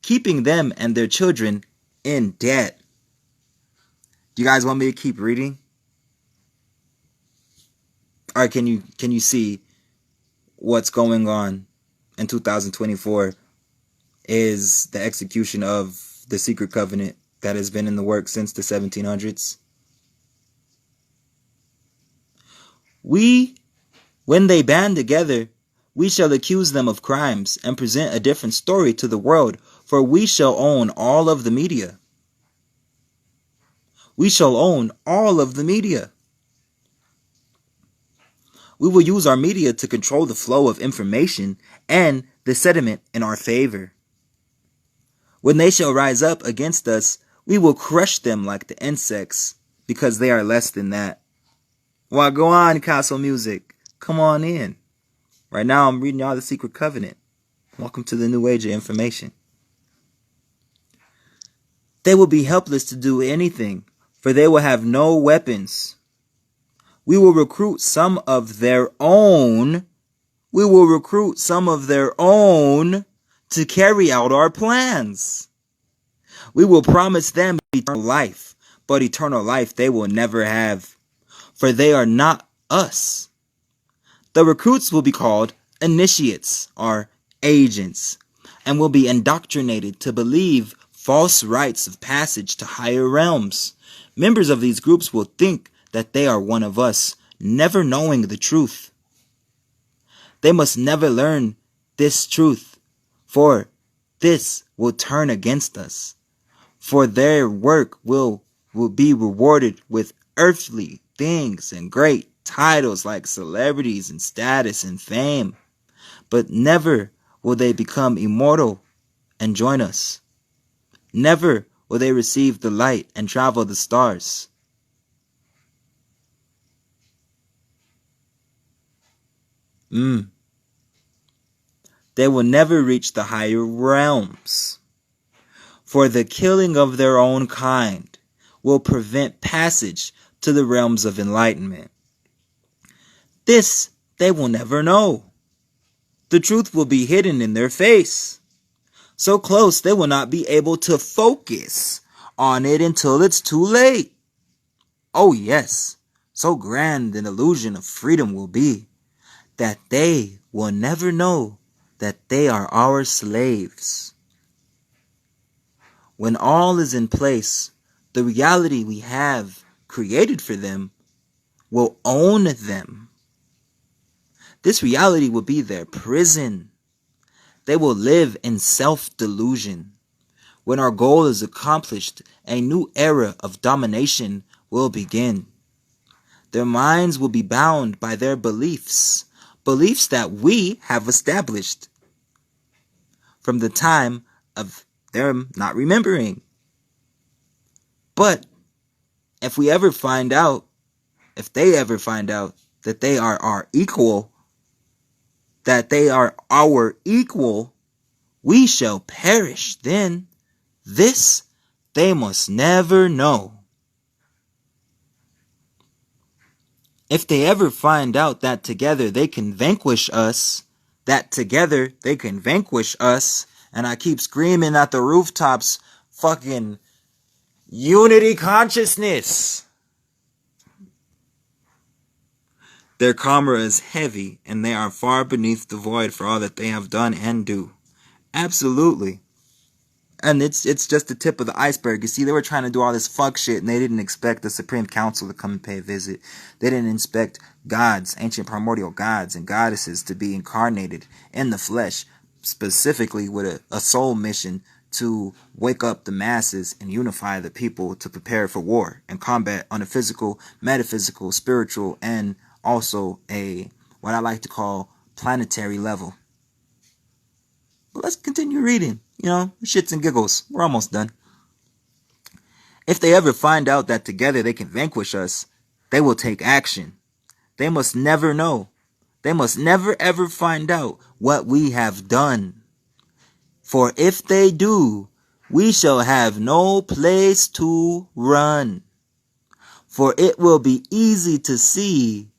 keeping them and their children in debt. Do you guys want me to keep reading? Or can you see what's going on in 2024 is the execution of the secret covenant that has been in the works since the 1700s? When they band together, we shall accuse them of crimes and present a different story to the world, for we shall own all of the media. We shall own all of the media. We will use our media to control the flow of information and the sentiment in our favor. When they shall rise up against us, we will crush them like the insects, because they are less than that. Well, go on, Castle Music. Come on in. Right now I'm reading y'all the Secret Covenant. Welcome to the new age of information. They will be helpless to do anything, for they will have no weapons. We will recruit some of their own. We will recruit some of their own to carry out our plans. We will promise them eternal life, but eternal life they will never have, for they are not us. The recruits will be called initiates, or agents, and will be indoctrinated to believe false rites of passage to higher realms. Members of these groups will think that they are one of us, never knowing the truth. They must never learn this truth, for this will turn against us. For their work will be rewarded with earthly things and great titles like celebrities and status and fame. But never will they become immortal and join us. Never will they receive the light and travel the stars. They will never reach the higher realms, for the killing of their own kind will prevent passage to the realms of enlightenment. This they will never know. The truth will be hidden in their face, so close they will not be able to focus on it until it's too late. Oh yes, so grand an illusion of freedom will be that they will never know that they are our slaves. When all is in place, the reality we have created for them will own them. This reality will be their prison. They will live in self-delusion. When our goal is accomplished, a new era of domination will begin. Their minds will be bound by their beliefs, beliefs that we have established from the time of them not remembering. But if they ever find out that they are our equal, we shall perish then. This they must never know. If they ever find out that together they can vanquish us, and I keep screaming at the rooftops, fucking unity consciousness. Their karma is heavy, and they are far beneath the void for all that they have done and do. Absolutely. And it's just the tip of the iceberg. You see, they were trying to do all this fuck shit, and they didn't expect the Supreme Council to come and pay a visit. They didn't expect gods, ancient primordial gods and goddesses, to be incarnated in the flesh, specifically with a soul mission to wake up the masses and unify the people to prepare for war and combat on a physical, metaphysical, spiritual, and also a, what I like to call, planetary level. But let's continue reading. Shits and giggles. We're almost done. If they ever find out that together they can vanquish us, they will take action. They must never know. They must never ever find out what we have done. For if they do, we shall have no place to run. For it will be easy to see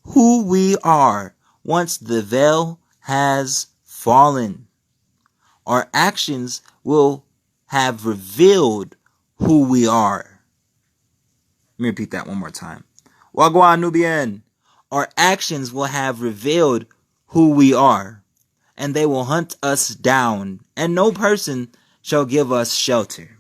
who we are once the veil has fallen. Our actions will have revealed who we are. Let me repeat that one more time. Wagwan Nubian. Our actions will have revealed who we are, and they will hunt us down, and no person shall give us shelter.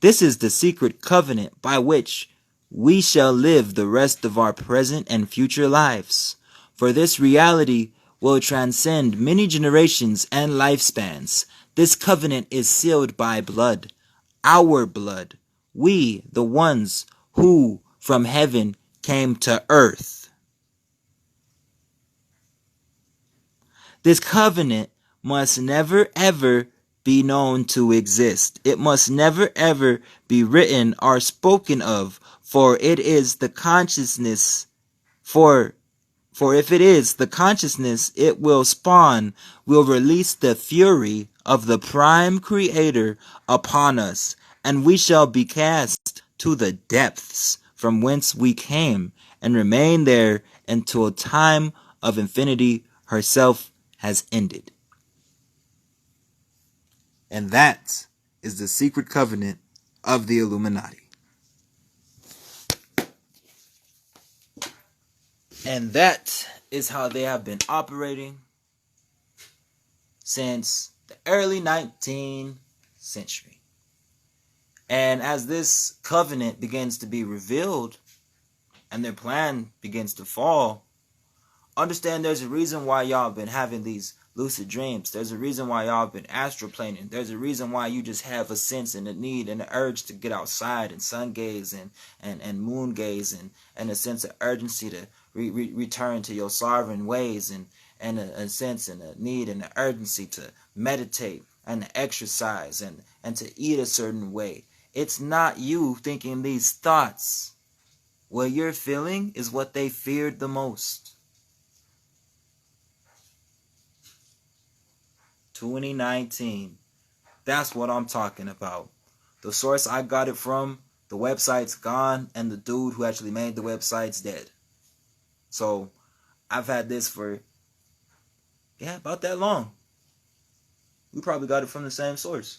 This is the secret covenant by which we shall live the rest of our present and future lives. For this reality will transcend many generations and lifespans. This covenant is sealed by blood, our blood, we, the ones who from heaven came to earth. This covenant must never ever be known to exist. It must never ever be written or spoken of, for it is the consciousness, for if it is the consciousness it will spawn, will release the fury of the prime creator upon us, and we shall be cast to the depths from whence we came, and remain there until time of infinity herself has ended. And that is the secret covenant of the Illuminati. And that is how they have been operating since the early 19th century. And as this covenant begins to be revealed and their plan begins to fall, understand there's a reason why y'all have been having these lucid dreams. There's a reason why y'all have been astroplaning. There's a reason why you just have a sense and a need and an urge to get outside and sun gaze and moon gaze and a sense of urgency to return to your sovereign ways and a sense and a need and an urgency to meditate and to exercise and to eat a certain way. It's not you thinking these thoughts. What you're feeling is what they feared the most. 2019. That's what I'm talking about. The source I got it from, the website's gone, and the dude who actually made the website's dead. So, I've had this for, about that long. We probably got it from the same source.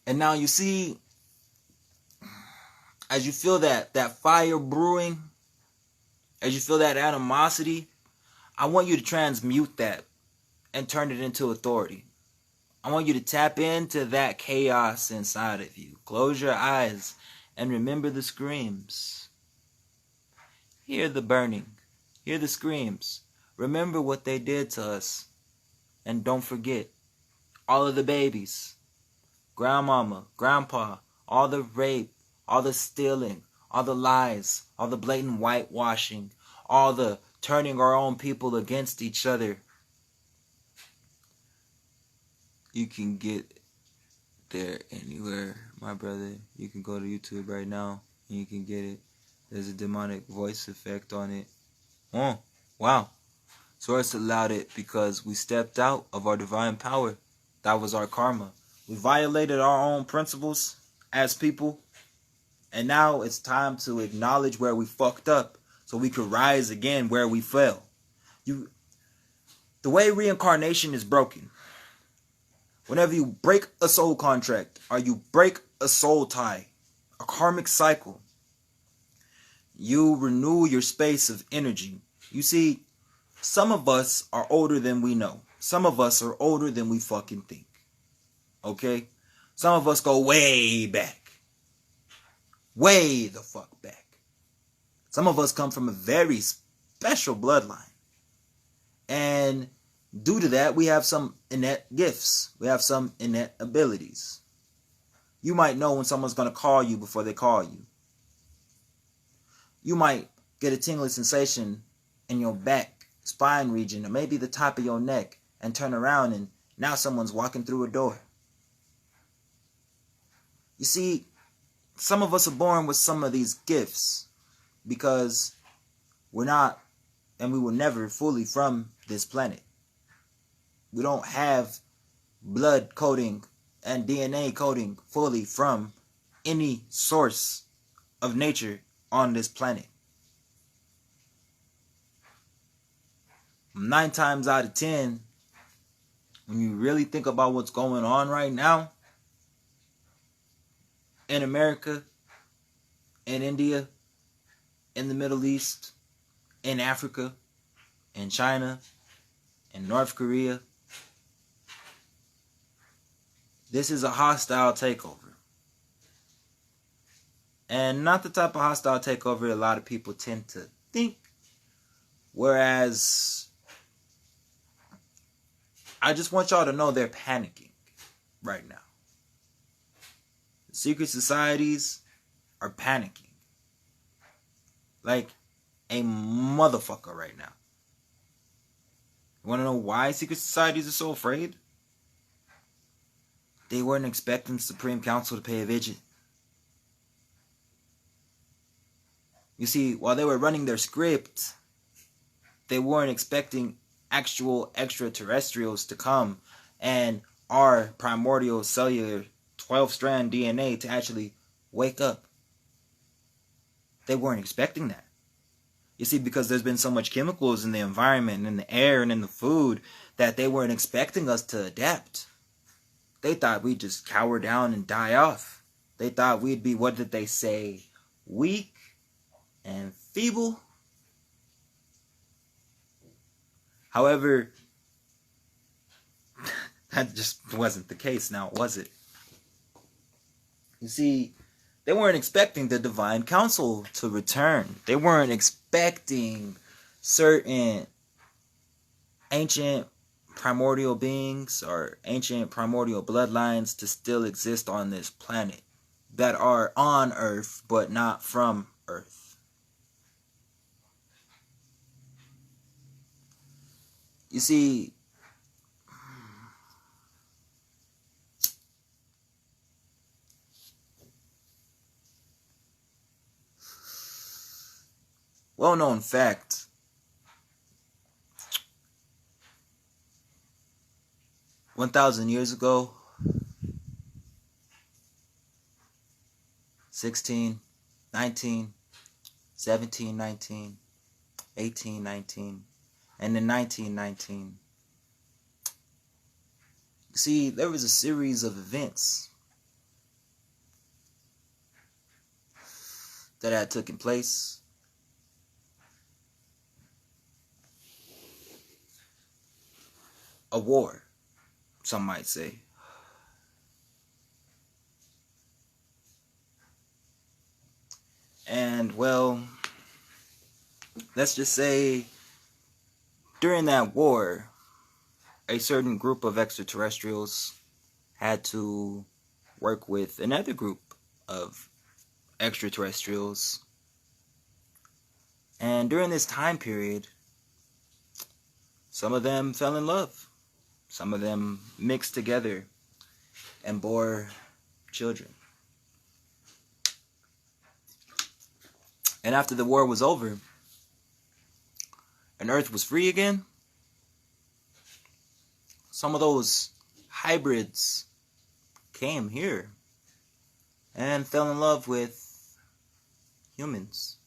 And now you see, as you feel that fire brewing, as you feel that animosity, I want you to transmute that and turn it into authority. I want you to tap into that chaos inside of you. Close your eyes and remember the screams. Hear the burning. Hear the screams. Remember what they did to us. And don't forget all of the babies, grandmama, grandpa, all the rape, all the stealing, all the lies, all the blatant whitewashing, all the turning our own people against each other. You can get there anywhere, my brother. You can go to YouTube right now and you can get it. There's a demonic voice effect on it. Oh, wow. Source allowed it because we stepped out of our divine power. That was our karma. We violated our own principles as people. And now it's time to acknowledge where we fucked up so we could rise again where we fell. The way reincarnation is broken, whenever you break a soul contract or you break a soul tie, a karmic cycle, you renew your space of energy. You see, some of us are older than we know. Some of us are older than we fucking think. Okay? Some of us go way back. Way the fuck back. Some of us come from a very special bloodline. And due to that, we have some innate gifts. We have some innate abilities. You might know when someone's going to call you before they call you. You might get a tingling sensation in your back, spine region, or maybe the top of your neck, and turn around and now someone's walking through a door. You see, some of us are born with some of these gifts because we're not, and we were never fully from this planet. We don't have blood coding and DNA coding fully from any source of nature on this planet. 9 times out of 10, when you really think about what's going on right now in America, in India, in the Middle East, in Africa, in China, in North Korea, this is a hostile takeover. And not the type of hostile takeover a lot of people tend to think. Whereas, I just want y'all to know they're panicking right now. Secret societies are panicking. Like a motherfucker right now. You want to know why secret societies are so afraid? They weren't expecting the Supreme Council to pay a visit. You see, while they were running their script, they weren't expecting actual extraterrestrials to come and our primordial cellular 12-strand DNA to actually wake up. They weren't expecting that. You see, because there's been so much chemicals in the environment and in the air and in the food that they weren't expecting us to adapt. They thought we'd just cower down and die off. They thought we'd be, what did they say, weak and feeble. However, that just wasn't the case now, was it? You see, they weren't expecting the divine council to return. They weren't expecting certain ancient primordial beings or ancient primordial bloodlines to still exist on this planet that are on Earth but not from Earth. You see, well-known fact, 1,000 years ago, 16, 19, 17, 19, 18, 19, and in 1919, see, there was a series of events that had taken place. A war, some might say. And, well, let's just say during that war, a certain group of extraterrestrials had to work with another group of extraterrestrials. And during this time period, some of them fell in love. Some of them mixed together and bore children. And after the war was over and Earth was free again, some of those hybrids came here and fell in love with humans.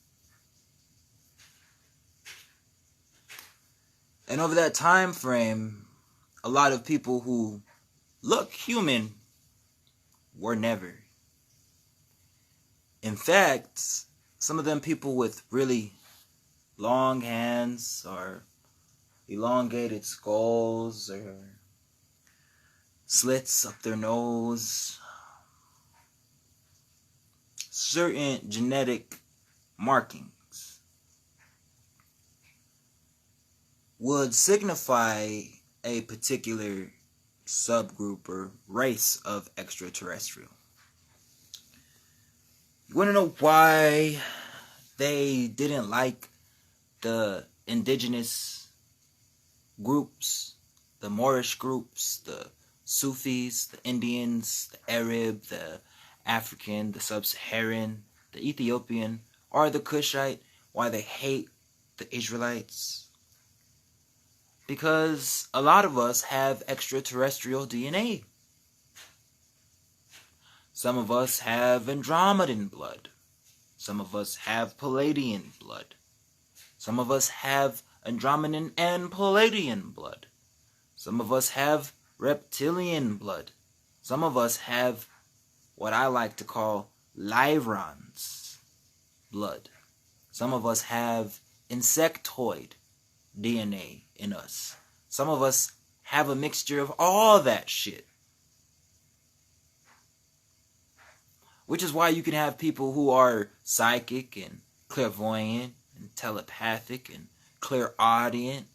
And over that time frame, a lot of people who look human were never. In fact, some of them people with really long hands or elongated skulls or slits up their nose, certain genetic markings would signify a particular subgroup or race of extraterrestrial. You want to know why they didn't like the indigenous groups, the Moorish groups, the Sufis, the Indians, the Arab, the African, the Sub-Saharan, the Ethiopian, or the Kushite? Why they hate the Israelites? Because a lot of us have extraterrestrial DNA. Some of us have Andromedan blood. Some of us have Palladian blood. Some of us have Andromedan and Palladian blood. Some of us have reptilian blood. Some of us have what I like to call Lyron's blood. Some of us have insectoid DNA in us. Some of us have a mixture of all that shit. Which is why you can have people who are psychic and clairvoyant and telepathic and clairaudient,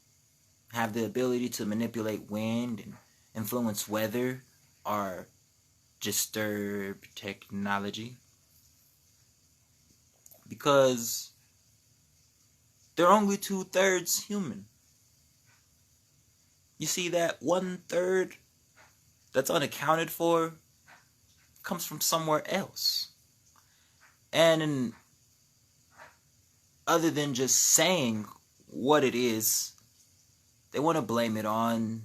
have the ability to manipulate wind and influence weather, or disturb technology. Because they're only 2/3 human. You see, that 1/3 that's unaccounted for comes from somewhere else. And other than just saying what it is, they want to blame it on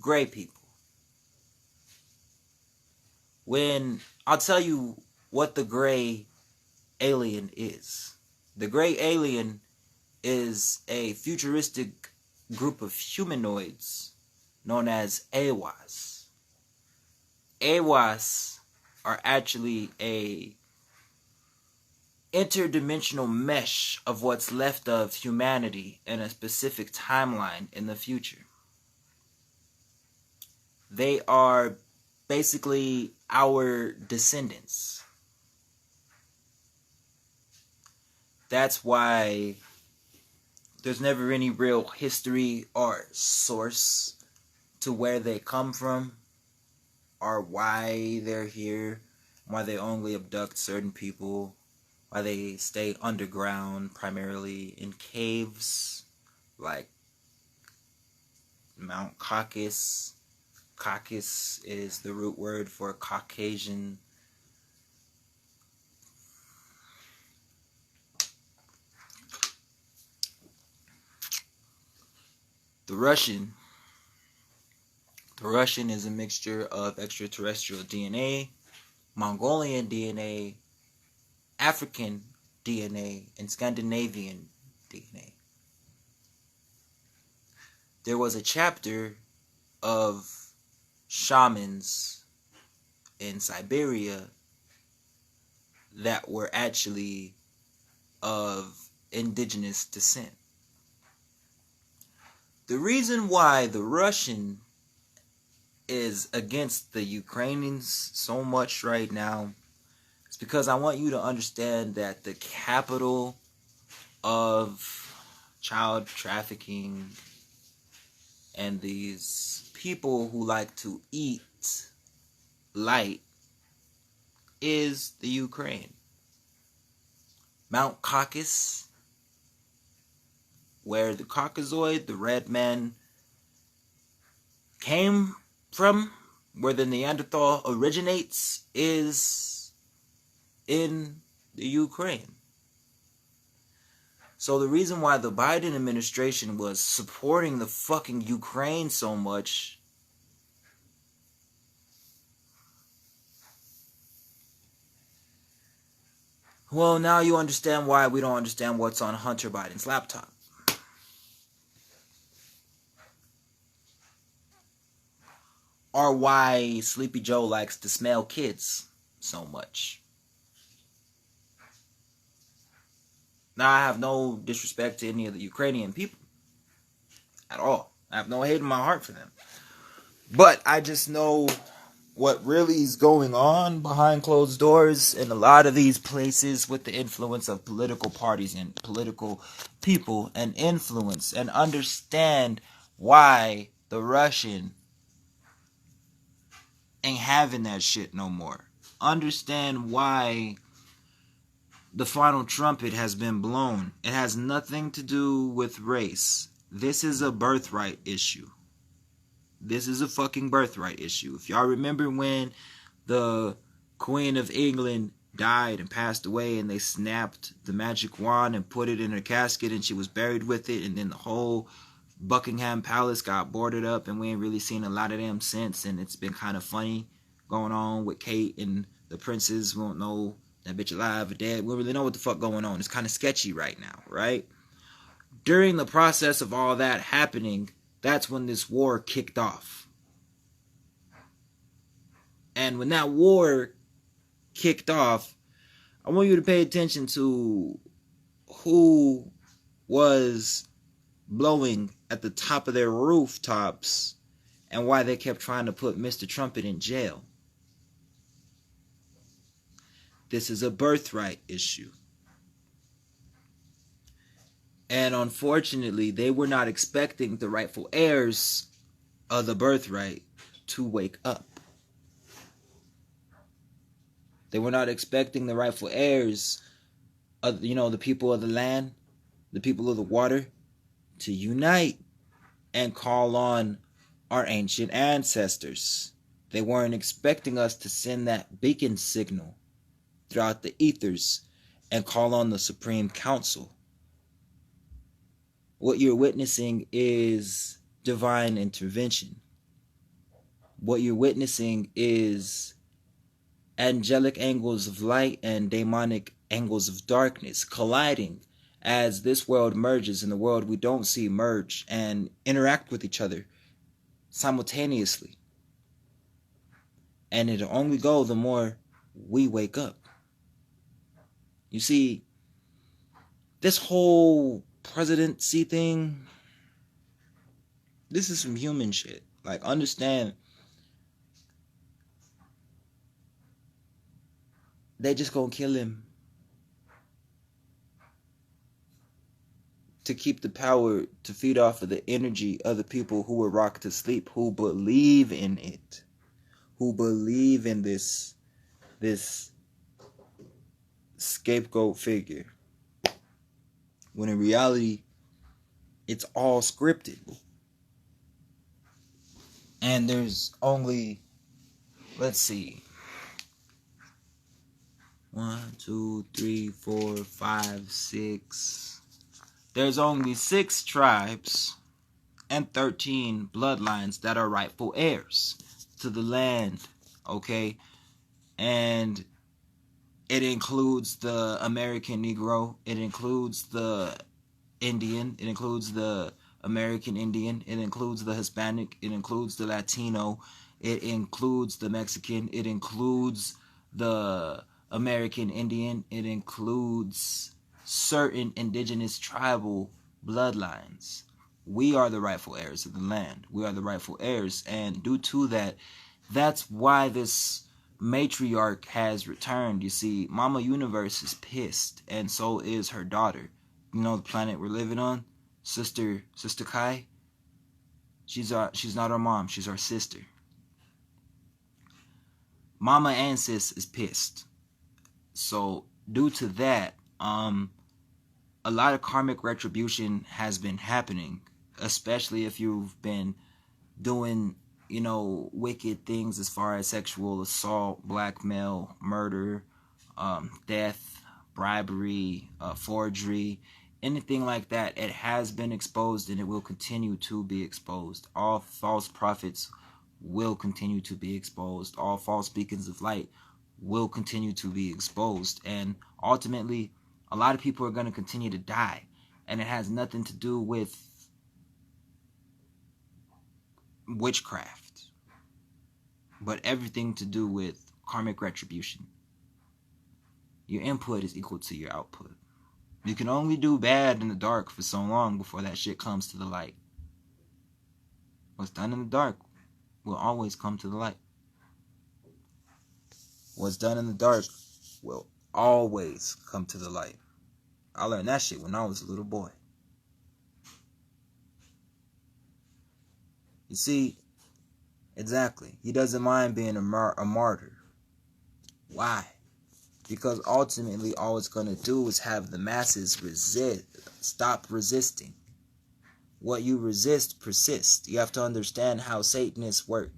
gray people. When I'll tell you what the gray alien is. The gray alien is a futuristic group of humanoids known as Aiwass. Aiwass are actually a interdimensional mesh of what's left of humanity in a specific timeline in the future. They are basically our descendants. That's why there's never any real history or source to where they come from, or why they're here, why they only abduct certain people, why they stay underground, primarily in caves like Mount Caucasus. Caucasus is the root word for Caucasian. The Russian is a mixture of extraterrestrial DNA, Mongolian DNA, African DNA, and Scandinavian DNA. There was a chapter of shamans in Siberia that were actually of indigenous descent. The reason why the Russian is against the Ukrainians so much right now is because I want you to understand that the capital of child trafficking and these people who like to eat light is the Ukraine. Mount Caucasus, where the Caucasoid, the red man, came from, where the Neanderthal originates, is in the Ukraine. So the reason why the Biden administration was supporting the fucking Ukraine so much, well, now you understand why we don't understand what's on Hunter Biden's laptop. Or why Sleepy Joe likes to smell kids so much. Now, I have no disrespect to any of the Ukrainian people. at all. I have no hate in my heart for them. But I just know what really is going on behind closed doors in a lot of these places with the influence of political parties and political people and influence, and understand why the Russian ain't having that shit no more. Understand why the final trumpet has been blown. It has nothing to do with race. This is a birthright issue. This is a fucking birthright issue. If y'all remember when the Queen of England died and passed away, and they snapped the magic wand and put it in her casket, and she was buried with it, and then the whole Buckingham Palace got boarded up, and we ain't really seen a lot of them since, and it's been kind of funny going on with Kate and the princes. We don't know that bitch alive or dead. We don't really know what the fuck going on. It's kind of sketchy right now, right? During the process of all that happening, that's when this war kicked off. And when that war kicked off, I want you to pay attention to who was blowing at the top of their rooftops and why they kept trying to put Mr. Trumpet in jail. This is a birthright issue. And unfortunately, they were not expecting the rightful heirs of the birthright to wake up. They were not expecting the rightful heirs of, the people of the land, the people of the water, to unite and call on our ancient ancestors. They weren't expecting us to send that beacon signal throughout the ethers and call on the Supreme Council. What you're witnessing is divine intervention. What you're witnessing is angelic angles of light and demonic angles of darkness colliding as this world merges and the world we don't see merge and interact with each other simultaneously. And it'll only go the more we wake up. You see, this whole presidency thing, this is some human shit. Like, understand, they just gonna kill him to keep the power, to feed off of the energy of the people who were rocked to sleep, who believe in it, who believe in this scapegoat figure, when in reality it's all scripted. And there's only, let's see, 1, 2, 3, 4, 5, 6. There's only 6 tribes and 13 bloodlines that are rightful heirs to the land, okay? And it includes the American Negro, it includes the Indian, it includes the American Indian, it includes the Hispanic, it includes the Latino, it includes the Mexican, it includes the American Indian, it includes certain indigenous tribal bloodlines. We are the rightful heirs of the land. We are the rightful heirs, and due to that, that's why this matriarch has returned. You see, Mama Universe is pissed, and so is her daughter. You know the planet we're living on? Sister Kai? She's not our mom, she's our sister. Mama and sis is pissed. So due to that, a lot of karmic retribution has been happening, especially if you've been doing, wicked things as far as sexual assault, blackmail, murder, death, bribery, forgery, anything like that. It has been exposed and it will continue to be exposed. All false prophets will continue to be exposed. All false beacons of light will continue to be exposed. And ultimately, a lot of people are going to continue to die. And it has nothing to do with witchcraft, but everything to do with karmic retribution. Your input is equal to your output. You can only do bad in the dark for so long before that shit comes to the light. What's done in the dark will always come to the light. What's done in the dark will always come to the light. I learned that shit when I was a little boy. You see, exactly. He doesn't mind being a martyr. Why? Because ultimately all it's going to do is have the masses stop resisting. What you resist persists. You have to understand how Satanists work.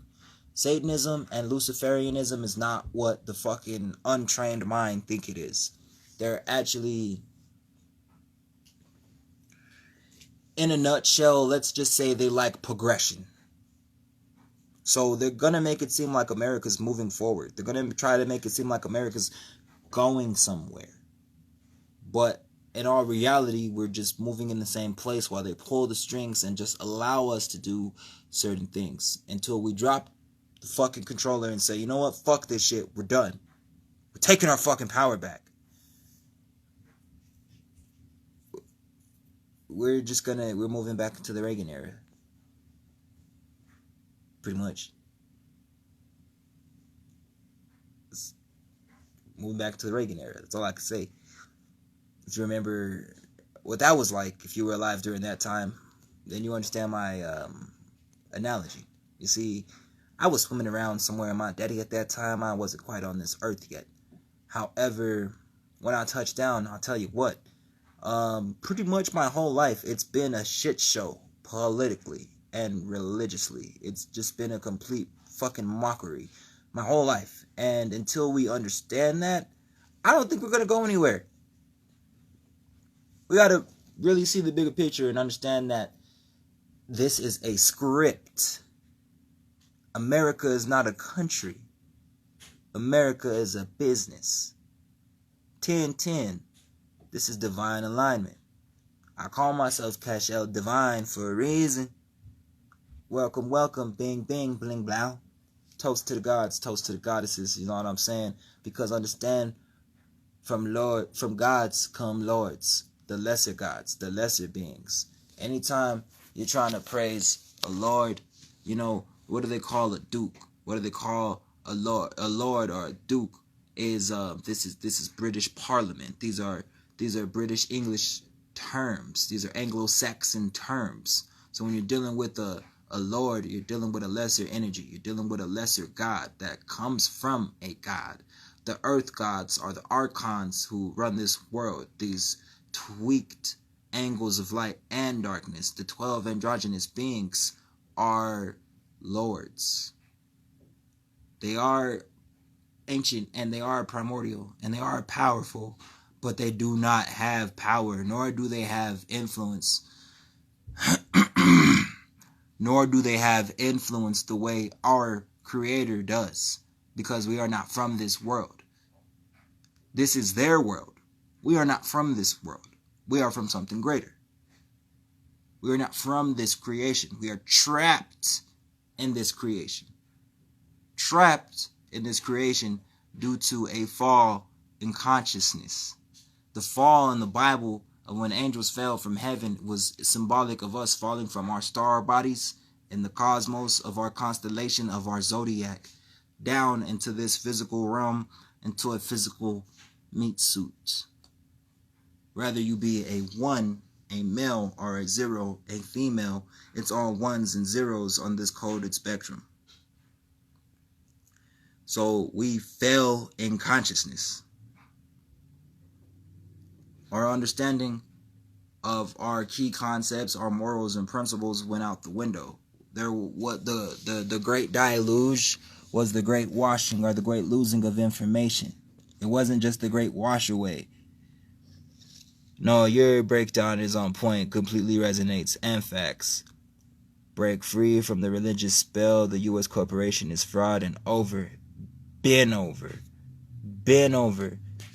Satanism and Luciferianism is not what the fucking untrained mind think it is. They're actually, in a nutshell, let's just say they like progression. So they're going to make it seem like America's moving forward. They're going to try to make it seem like America's going somewhere. But in all reality, we're just moving in the same place while they pull the strings and just allow us to do certain things until we drop the fucking controller and say, you know what, fuck this shit, we're done. We're taking our fucking power back. We're moving back into the Reagan era. Pretty much. It's moving back to the Reagan era. That's all I can say. If you remember what that was like, if you were alive during that time, then you understand my analogy. You see, I was swimming around somewhere in my daddy at that time. I wasn't quite on this earth yet. However, when I touched down, I'll tell you what, pretty much my whole life, it's been a shit show politically and religiously. It's just been a complete fucking mockery my whole life. And until we understand that, I don't think we're going to go anywhere. We got to really see the bigger picture and understand that this is a script. America is not a country. America is a business. 10-10. This is divine alignment. I call myself Cashel Divine for a reason. Welcome, welcome, bing, bing, bling, blow. Toast to the gods, toast to the goddesses, you know what I'm saying? Because understand, from gods come lords, the lesser gods, the lesser beings. Anytime you're trying to praise a lord, you know, what do they call a duke? What do they call a lord? A lord or a duke is this is British Parliament. These are British English terms. These are Anglo-Saxon terms. So when you're dealing with a lord, you're dealing with a lesser energy. You're dealing with a lesser god that comes from a god. The earth gods are the archons who run this world. These tweaked angles of light and darkness. The 12 androgynous beings are lords. They are ancient and they are primordial and they are powerful, but they do not have power, nor do they have influence. Nor do they have influence the way our Creator does, because we are not from this world. This is their world. We are not from this world. We are from something greater. We are not from this creation. We are trapped in this creation. Trapped in this creation due to a fall in consciousness. The fall in the Bible of when angels fell from heaven was symbolic of us falling from our star bodies in the cosmos of our constellation of our zodiac down into this physical realm, into a physical meat suit. Whether you be a 1, a male, or a 0, a female, it's all 1s and 0s on this coded spectrum. So we fell in consciousness. Our understanding of our key concepts, our morals and principles went out the window. The great deluge was the great washing or the great losing of information. It wasn't just the great wash away. No, your breakdown is on point, completely resonates, and facts. Break free from the religious spell. The U.S. corporation is fraud and over. Been over.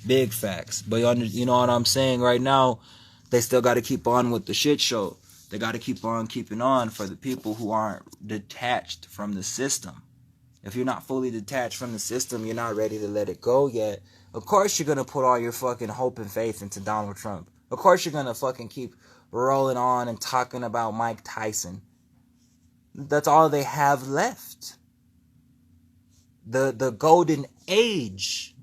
Big facts. But you know what I'm saying right now? They still got to keep on with the shit show. They got to keep on keeping on for the people who aren't detached from the system. If you're not fully detached from the system, you're not ready to let it go yet. Of course you're going to put all your fucking hope and faith into Donald Trump. Of course you're going to fucking keep rolling on and talking about Mike Tyson. That's all they have left. The golden age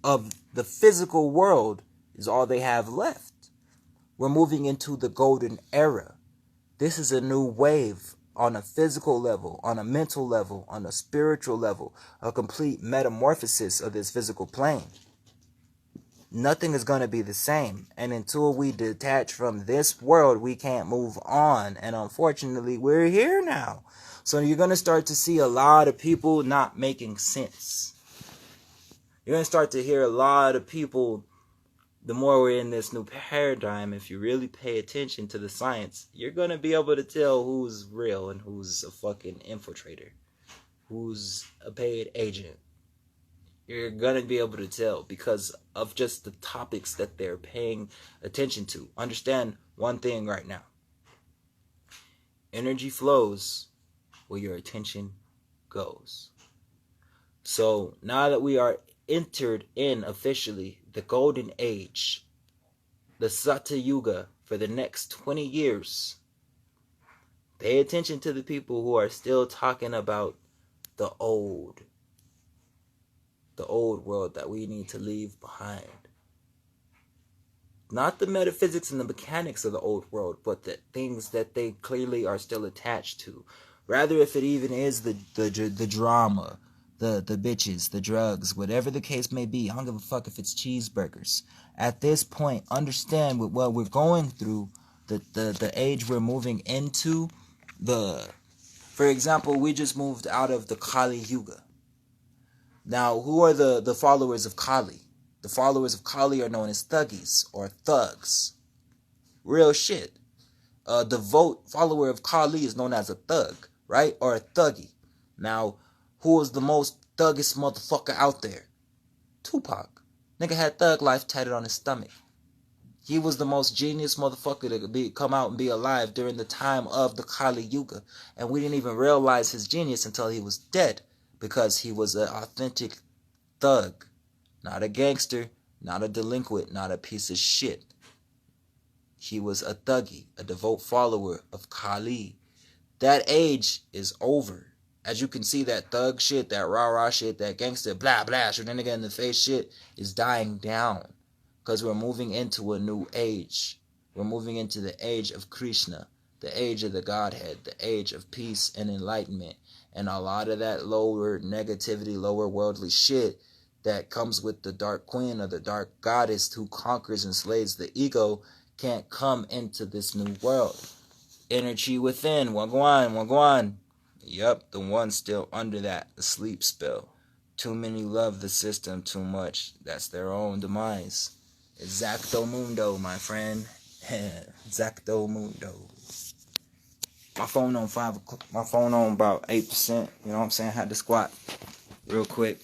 of the physical world is all they have left. We're moving into the golden era. This is a new wave on a physical level, on a mental level, on a spiritual level, a complete metamorphosis of this physical plane. Nothing is going to be the same. And until we detach from this world, we can't move on. And unfortunately, we're here now. So you're going to start to see a lot of people not making sense. You're going to start to hear a lot of people, the more we're in this new paradigm, if you really pay attention to the science, you're going to be able to tell who's real and who's a fucking infiltrator, who's a paid agent. You're going to be able to tell because of just the topics that they're paying attention to. Understand one thing right now. Energy flows where your attention goes. So now that we are entered in officially the golden age, the Satya Yuga, for the next 20 years, pay attention to the people who are still talking about the old world that we need to leave behind. Not the metaphysics and the mechanics of the old world, but the things that they clearly are still attached to. Rather, if it even is the drama, the bitches, the drugs, whatever the case may be, I don't give a fuck if it's cheeseburgers. At this point, understand what we're going through, the age we're moving into. For example, we just moved out of the Kali Yuga. Now, who are the followers of Kali? The followers of Kali are known as thuggies or thugs. Real shit. A devout follower of Kali is known as a thug, right? Or a thuggy. Now, who was the most thuggest motherfucker out there? Tupac. Nigga had thug life tatted on his stomach. He was the most genius motherfucker to come out and be alive during the time of the Kali Yuga. And we didn't even realize his genius until he was dead. Because he was an authentic thug. Not a gangster, not a delinquent, not a piece of shit. He was a thuggy, a devout follower of Kali. That age is over. As you can see, that thug shit, that rah-rah shit, that gangster blah blah, shoot a nigga in the face shit is dying down. Because we're moving into a new age. We're moving into the age of Krishna, the age of the Godhead, the age of peace and enlightenment. And a lot of that lower negativity, lower worldly shit that comes with the dark queen or the dark goddess who conquers and slays the ego can't come into this new world. Energy within, wagwan. Yup, the one still under that, the sleep spell. Too many love the system too much. That's their own demise. Exacto mundo, my friend. Exacto mundo. My phone on 5 o'clock. My phone on about 8%. You know what I'm saying? Had to squat real quick.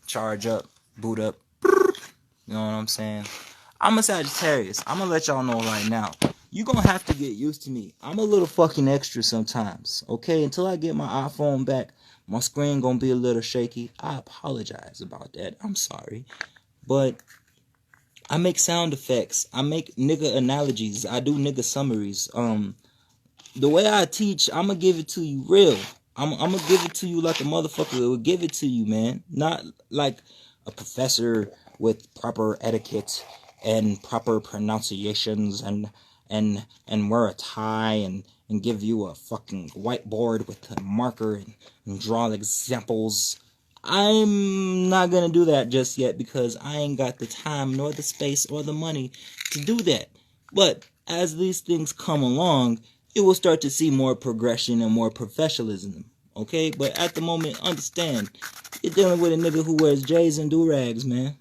Charge up. Boot up. You know what I'm saying? I'm a Sagittarius. I'm going to let y'all know right now. You're going to have to get used to me. I'm a little fucking extra sometimes. Okay? Until I get my iPhone back, my screen going to be a little shaky. I apologize about that. I'm sorry. But I make sound effects. I make nigga analogies. I do nigga summaries. The way I teach, I'm going to give it to you real. I'm going to give it to you like a motherfucker will give it to you, man. Not like a professor with proper etiquette and proper pronunciations and wear a tie and give you a fucking whiteboard with a marker and draw examples. I'm not going to do that just yet because I ain't got the time nor the space or the money to do that. But as these things come along, you will start to see more progression and more professionalism, okay? But at the moment, understand, you're dealing with a nigga who wears J's and do-rags, man.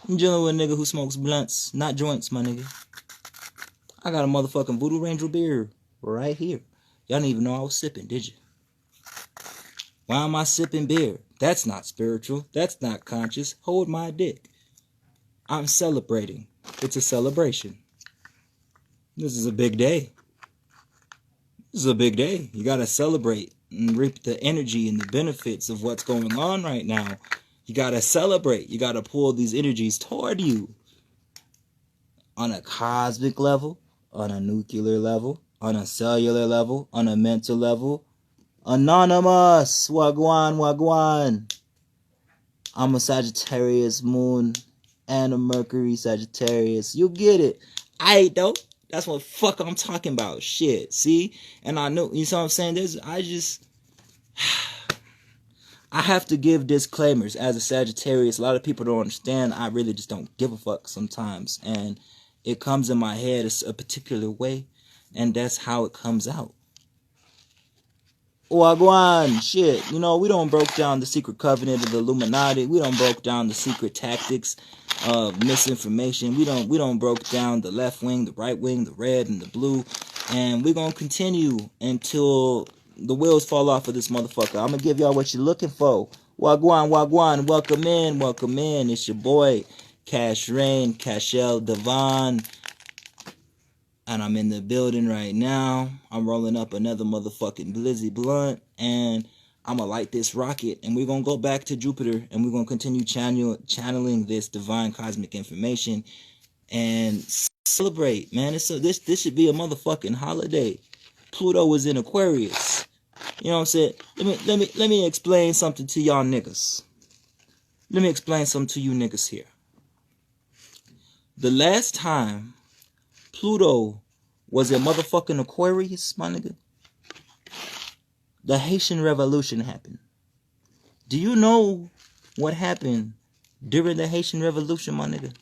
I'm dealing with a nigga who smokes blunts, not joints, my nigga. I got a motherfucking Voodoo Ranger beer right here. Y'all didn't even know I was sipping, did you? Why am I sipping beer? That's not spiritual. That's not conscious. Hold my dick. I'm celebrating. It's a celebration. This is a big day. This is a big day. You gotta celebrate and reap the energy and the benefits of what's going on right now. You gotta celebrate. You gotta pull these energies toward you. On a cosmic level, on a nuclear level, on a cellular level, on a mental level. Anonymous, wagwan, wagwan. I'm a Sagittarius moon and a Mercury Sagittarius. You get it. I though. That's what fuck I'm talking about. Shit. See? And I know, you know what I'm saying? I have to give disclaimers as a Sagittarius. A lot of people don't understand. I really just don't give a fuck sometimes. And it comes in my head a particular way. And that's how it comes out. Wagwan, shit. You know, we don't broke down the secret covenant of the Illuminati. We don't broke down the secret tactics of misinformation. We don't broke down the left wing, the right wing, the red and the blue. And we're gonna continue until the wheels fall off of this motherfucker. I'm gonna give y'all what you're looking for. Wagwan, wagwan, welcome in, welcome in. It's your boy, Cash Rain, Cashel Devon. And I'm in the building right now. I'm rolling up another motherfucking Blizzy blunt. And I'm going to light this rocket. And we're going to go back to Jupiter. And we're going to continue channeling this divine cosmic information. And celebrate, man. This should be a motherfucking holiday. Pluto was in Aquarius. You know what I'm saying? Let me explain something to y'all niggas. Let me explain something to you niggas here. The last time Pluto was a motherfucking Aquarius, my nigga, the Haitian Revolution happened. Do you know what happened during the Haitian Revolution, my nigga?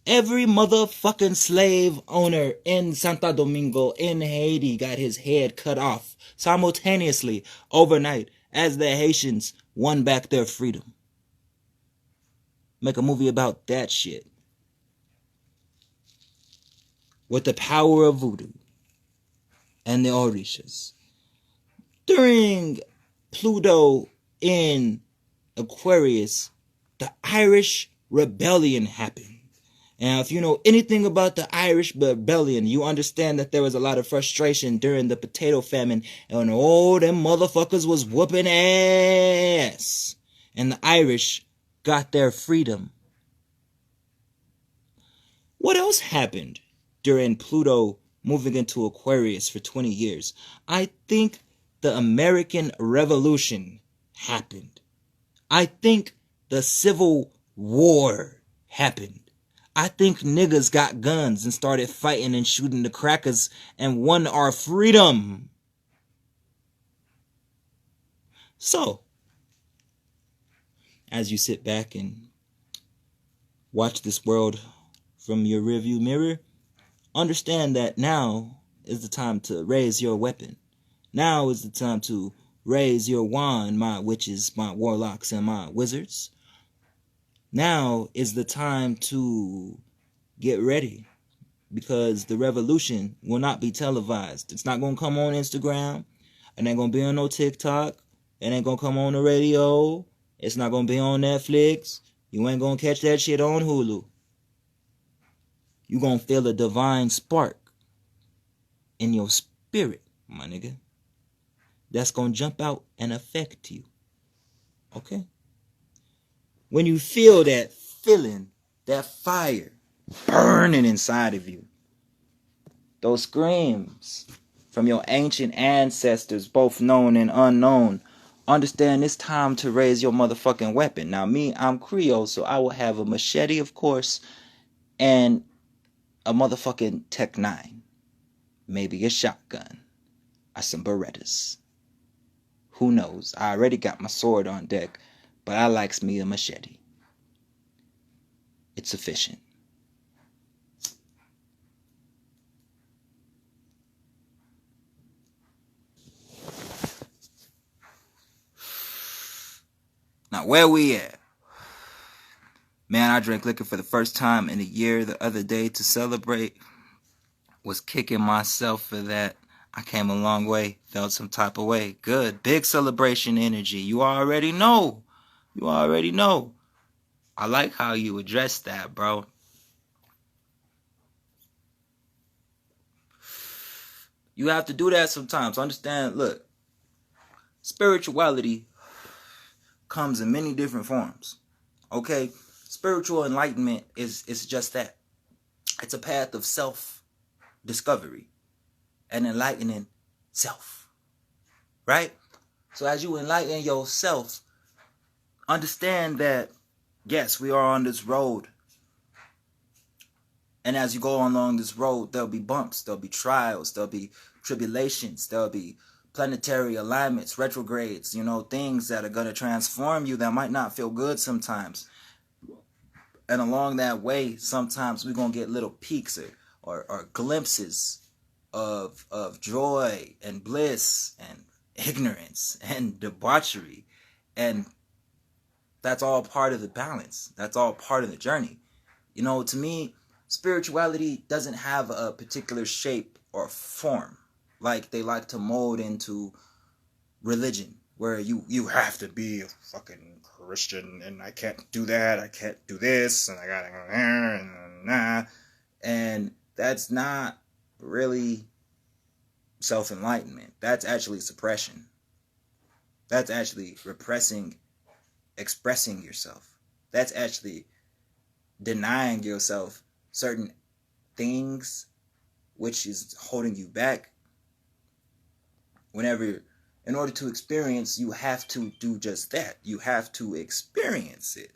Every motherfucking slave owner in Santo Domingo, in Haiti, got his head cut off simultaneously overnight as the Haitians won back their freedom. Make a movie about that shit. With the power of voodoo and the Orishas. During Pluto in Aquarius, the Irish Rebellion happened. And if you know anything about the Irish Rebellion, you understand that there was a lot of frustration during the potato famine. And all them motherfuckers was whooping ass. And the Irish got their freedom. What else happened during Pluto moving into Aquarius for 20 years? I think the American Revolution happened. I think the Civil War happened. I think niggas got guns and started fighting and shooting the crackers and won our freedom. So, as you sit back and watch this world from your rearview mirror, understand that now is the time to raise your weapon. Now is the time to raise your wand, my witches, my warlocks, and my wizards. Now is the time to get ready, because the revolution will not be televised. It's not going to come on Instagram. It ain't going to be on no TikTok. It ain't going to come on the radio. It's not going to be on Netflix. You ain't going to catch that shit on Hulu. You going to feel a divine spark in your spirit, my nigga. That's going to jump out and affect you. Okay? When you feel that feeling, that fire burning inside of you, those screams from your ancient ancestors, both known and unknown, understand it's time to raise your motherfucking weapon. Now me, I'm Creole, so I will have a machete, of course, and a motherfucking Tech 9. Maybe a shotgun. Or some Berettas. Who knows? I already got my sword on deck, but I likes me a machete. It's sufficient. Now, where we at? Man, I drank liquor for the first time in a year the other day to celebrate. Was kicking myself for that. I came a long way. Felt some type of way. Good. Big celebration energy. You already know. You already know. I like how you address that, bro. You have to do that sometimes. Understand, look. Spirituality comes in many different forms. Okay? Spiritual enlightenment is just that. It's a path of self-discovery. and enlightening self. Right? So as you enlighten yourself, understand that, yes, we are on this road. And as you go along this road, there'll be bumps, there'll be trials, there'll be tribulations, there'll be planetary alignments, retrogrades, things that are going to transform you that might not feel good sometimes. And along that way, sometimes we're going to get little peaks or glimpses of joy and bliss and ignorance and debauchery. And that's all part of the balance. That's all part of the journey. To me, spirituality doesn't have a particular shape or form like they like to mold into religion, where you have to be a fucking Christian, and I can't do that, I can't do this, and I gotta go there, and nah. And that's not really self-enlightenment. That's actually suppression. That's actually repressing, expressing yourself. That's actually denying yourself certain things which is holding you back. Whenever, in order to experience, you have to do just that. You have to experience it.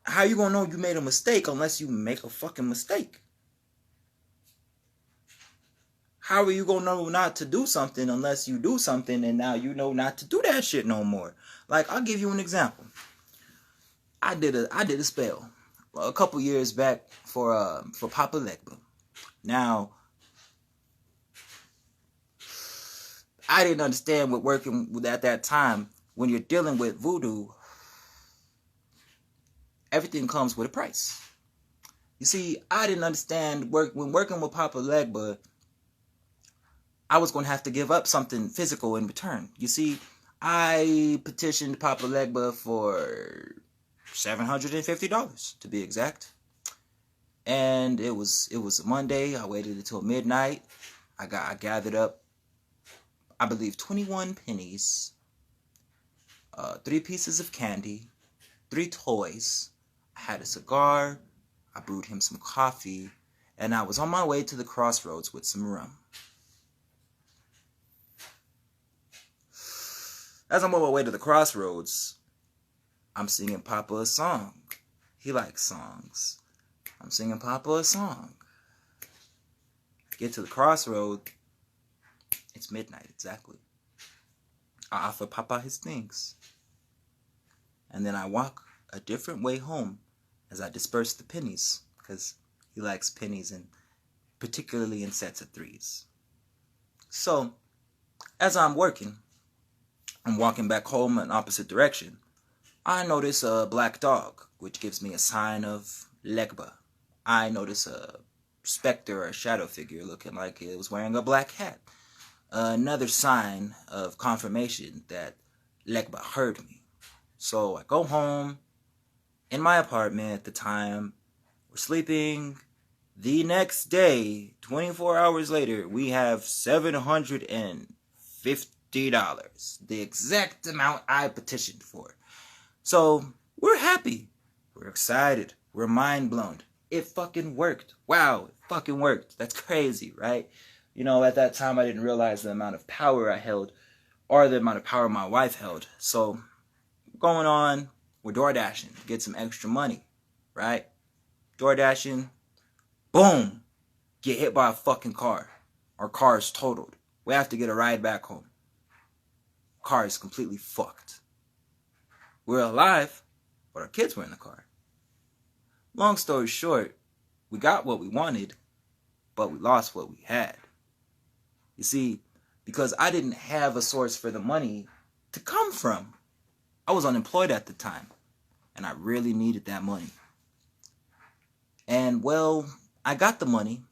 How you gonna know you made a mistake unless you make a fucking mistake? How are you gonna know not to do something unless you do something and now you know not to do that shit no more? Like, I'll give you an example. I did a spell a couple years back for Papa Legba. Now, I didn't understand what working with at that time. When you're dealing with voodoo, everything comes with a price. You see, I didn't understand when working with Papa Legba, I was going to have to give up something physical in return. You see, I petitioned Papa Legba for $750 to be exact. And it was a Monday. I waited until midnight. I gathered up, I believe, 21 pennies, 3 pieces of candy, 3 toys. I had a cigar. I brewed him some coffee, and I was on my way to the crossroads with some rum. As I'm on my way to the crossroads, I'm singing Papa a song. He likes songs. I'm singing Papa a song. Get to the crossroad. It's midnight, exactly. I offer Papa his things. And then I walk a different way home as I disperse the pennies, because he likes pennies, and particularly in sets of 3s. So, as I'm walking back home in opposite direction, I notice a black dog, which gives me a sign of Legba. I notice a specter or a shadow figure looking like it was wearing a black hat. Another sign of confirmation that Legba heard me. So I go home in my apartment at the time. We're sleeping. The next day, 24 hours later, we have $750. The exact amount I petitioned for. So we're happy. We're excited. We're mind blown. It fucking worked. Wow, it fucking worked. That's crazy, right? At that time I didn't realize the amount of power I held, or the amount of power my wife held. So going on, we're door dashing to get some extra money, right? Door dashing, boom, get hit by a fucking car. Our car is totaled. We have to get a ride back home. Car is completely fucked. We're alive, but our kids were in the car. Long story short, we got what we wanted, but we lost what we had. You see, because I didn't have a source for the money to come from. I was unemployed at the time, and I really needed that money. And, well, I got the money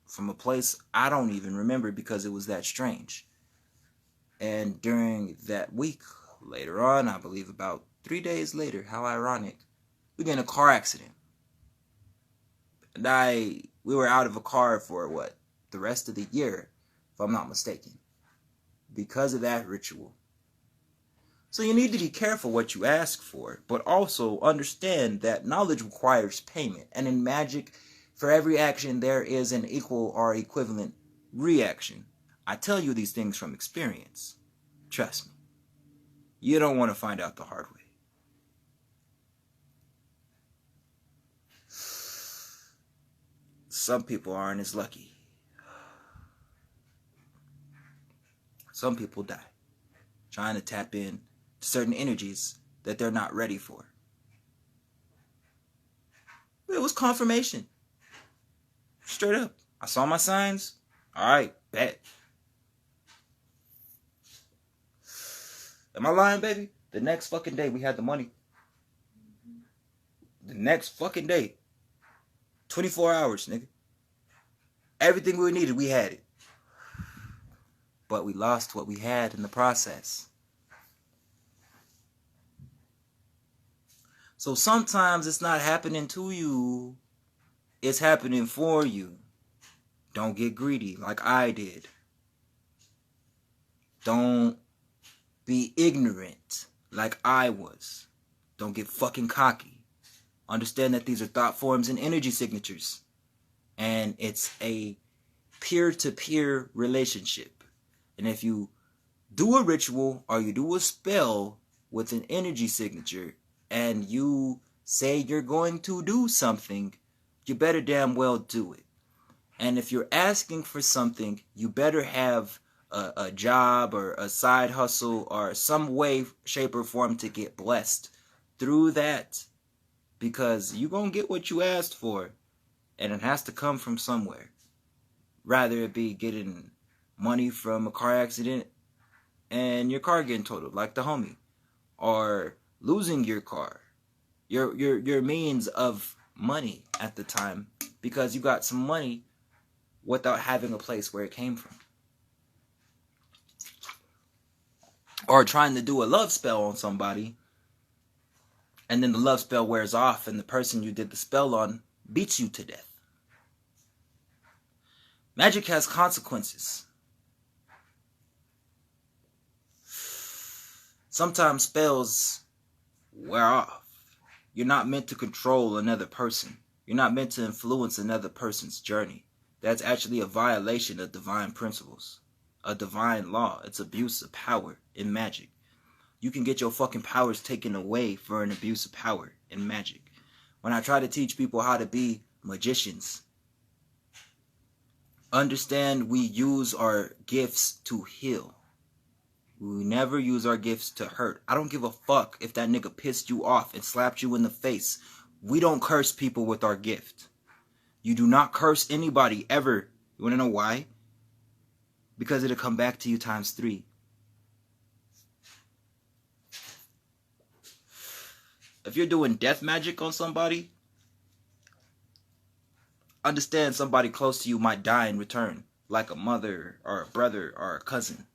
from a place I don't even remember because it was that strange. And during that week, later on, I believe about 3 days later, how ironic, we get in a car accident. And we were out of a car for the rest of the year, if I'm not mistaken, because of that ritual. So you need to be careful what you ask for, but also understand that knowledge requires payment. And in magic, For every action, there is an equal or equivalent reaction. I tell you these things from experience. Trust me. You don't want to find out the hard way. Some people aren't as lucky. Some people die trying to tap in to certain energies that they're not ready for. It was confirmation. Straight up. I saw my signs. All right, bet. Am I lying, baby? The next fucking day we had the money. The next fucking day. 24 hours, nigga. Everything we needed, we had it. But we lost what we had in the process. So sometimes it's not happening to you. It's happening for you. Don't get greedy like I did. Don't be ignorant like I was. Don't get fucking cocky. Understand that these are thought forms and energy signatures. And it's a peer-to-peer relationship. And if you do a ritual or you do a spell with an energy signature and you say you're going to do something, you better damn well do it. And if you're asking for something, you better have a job or a side hustle or some way, shape, or form to get blessed through that. Because you're going to get what you asked for. And it has to come from somewhere. Rather it be getting money from a car accident and your car getting totaled, like the homie. Or losing your car. Your means of money at the time. Because you got some money without having a place where it came from. Or trying to do a love spell on somebody. And then the love spell wears off and the person you did the spell on beats you to death. Magic has consequences. Sometimes spells wear off. You're not meant to control another person. You're not meant to influence another person's journey. That's actually a violation of divine principles. A divine law. It's abuse of power in magic. You can get your fucking powers taken away for an abuse of power in magic. When I try to teach people how to be magicians, understand we use our gifts to heal. We never use our gifts to hurt. I don't give a fuck if that nigga pissed you off and slapped you in the face. We don't curse people with our gift. You do not curse anybody ever. You want to know why? Because it'll come back to you times 3. If you're doing death magic on somebody, understand somebody close to you might die in return, like a mother or a brother or a cousin.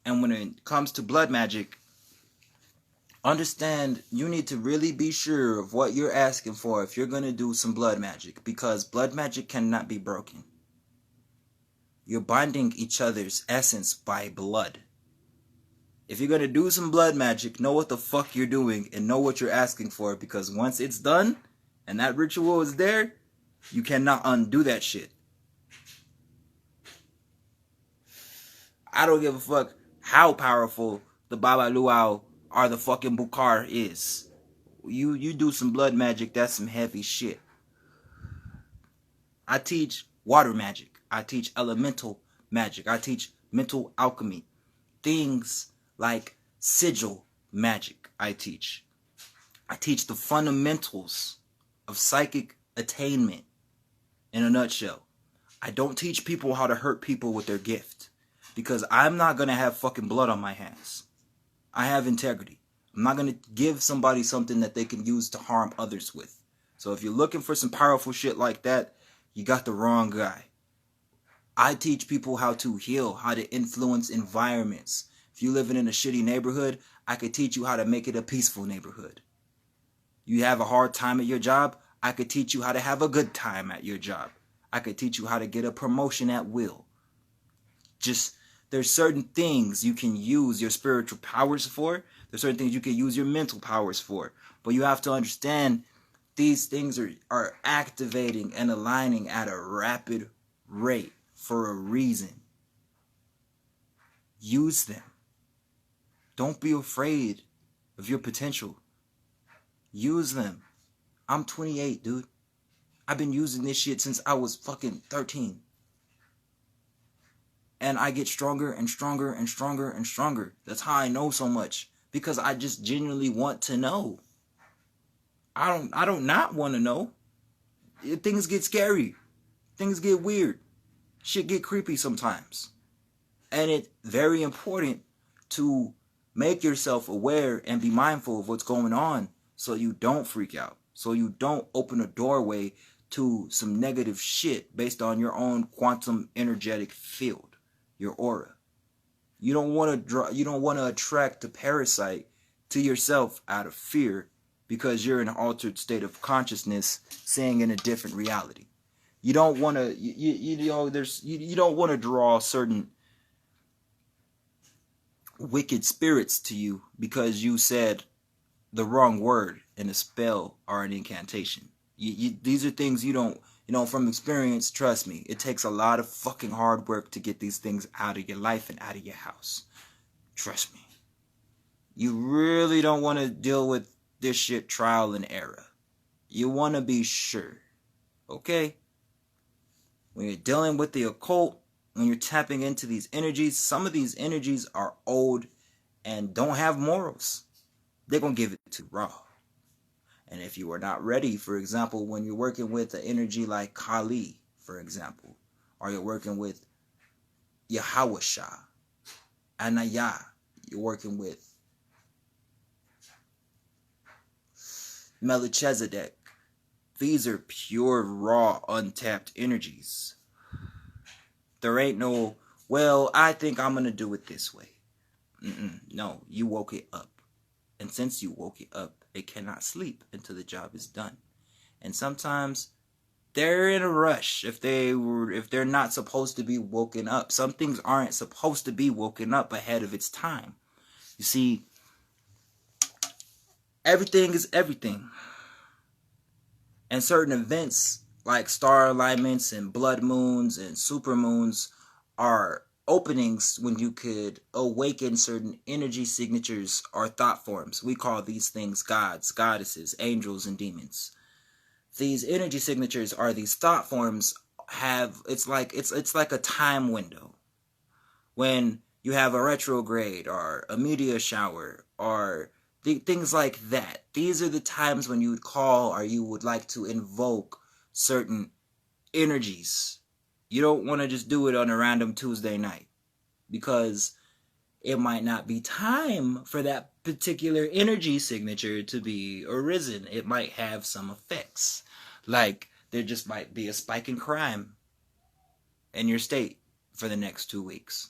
And when it comes to blood magic, understand you need to really be sure of what you're asking for if you're going to do some blood magic, because blood magic cannot be broken. You're binding each other's essence by blood. If you're going to do some blood magic, know what the fuck you're doing and know what you're asking for, because once it's done and that ritual is there, you cannot undo that shit. I don't give a fuck how powerful the Baba Luau or the fucking Bukar is. You do some blood magic, that's some heavy shit. I teach water magic. I teach elemental magic. I teach mental alchemy. Things like sigil magic I teach. I teach the fundamentals of psychic attainment in a nutshell. I don't teach people how to hurt people with their gift, because I'm not going to have fucking blood on my hands. I have integrity. I'm not going to give somebody something that they can use to harm others with. So if you're looking for some powerful shit like that, you got the wrong guy. I teach people how to heal, how to influence environments. If you're living in a shitty neighborhood, I could teach you how to make it a peaceful neighborhood. You have a hard time at your job, I could teach you how to have a good time at your job. I could teach you how to get a promotion at will. Just, there's certain things you can use your spiritual powers for. There's certain things you can use your mental powers for. But you have to understand These things are activating and aligning at a rapid rate for a reason. Use them. Don't be afraid of your potential. Use them. I'm 28, dude. I've been using this shit since I was fucking 13. And I get stronger and stronger and stronger and stronger. That's how I know so much. Because I just genuinely want to know. I don't not want to know. Things get scary. Things get weird. Shit get creepy sometimes. And it's very important to make yourself aware and be mindful of what's going on so you don't freak out. So you don't open a doorway to some negative shit based on your own quantum energetic field, your aura. You don't want to attract a parasite to yourself out of fear because you're in an altered state of consciousness seeing in a different reality. You don't want to you don't want to draw certain wicked spirits to you because you said the wrong word in a spell or an incantation. These are things you don't, from experience, trust me, it takes a lot of fucking hard work to get these things out of your life and out of your house. Trust me. You really don't want to deal with this shit trial and error. You want to be sure. Okay? When you're dealing with the occult, when you're tapping into these energies, some of these energies are old and don't have morals. They're going to give it to raw. And if you are not ready, for example, when you're working with an energy like Kali, for example, or you're working with Yahawashah, Anaya, you're working with Melchizedek, these are pure, raw, untapped energies. There ain't no, well, I think I'm going to do it this way. No, you woke it up. And since you woke it up, it cannot sleep until the job is done. And sometimes they're in a rush if they're not supposed to be woken up. Some things aren't supposed to be woken up ahead of its time. You see, everything is everything. And certain events like star alignments and blood moons and super moons are openings when you could awaken certain energy signatures or thought forms. We call these things gods, goddesses, angels, and demons. These energy signatures or these thought forms it's like a time window. When you have a retrograde or a meteor shower or things like that. These are the times when you would call or you would like to invoke certain energies. You don't want to just do it on a random Tuesday night because it might not be time for that particular energy signature to be arisen. It might have some effects. Like there just might be a spike in crime in your state for the next 2 weeks.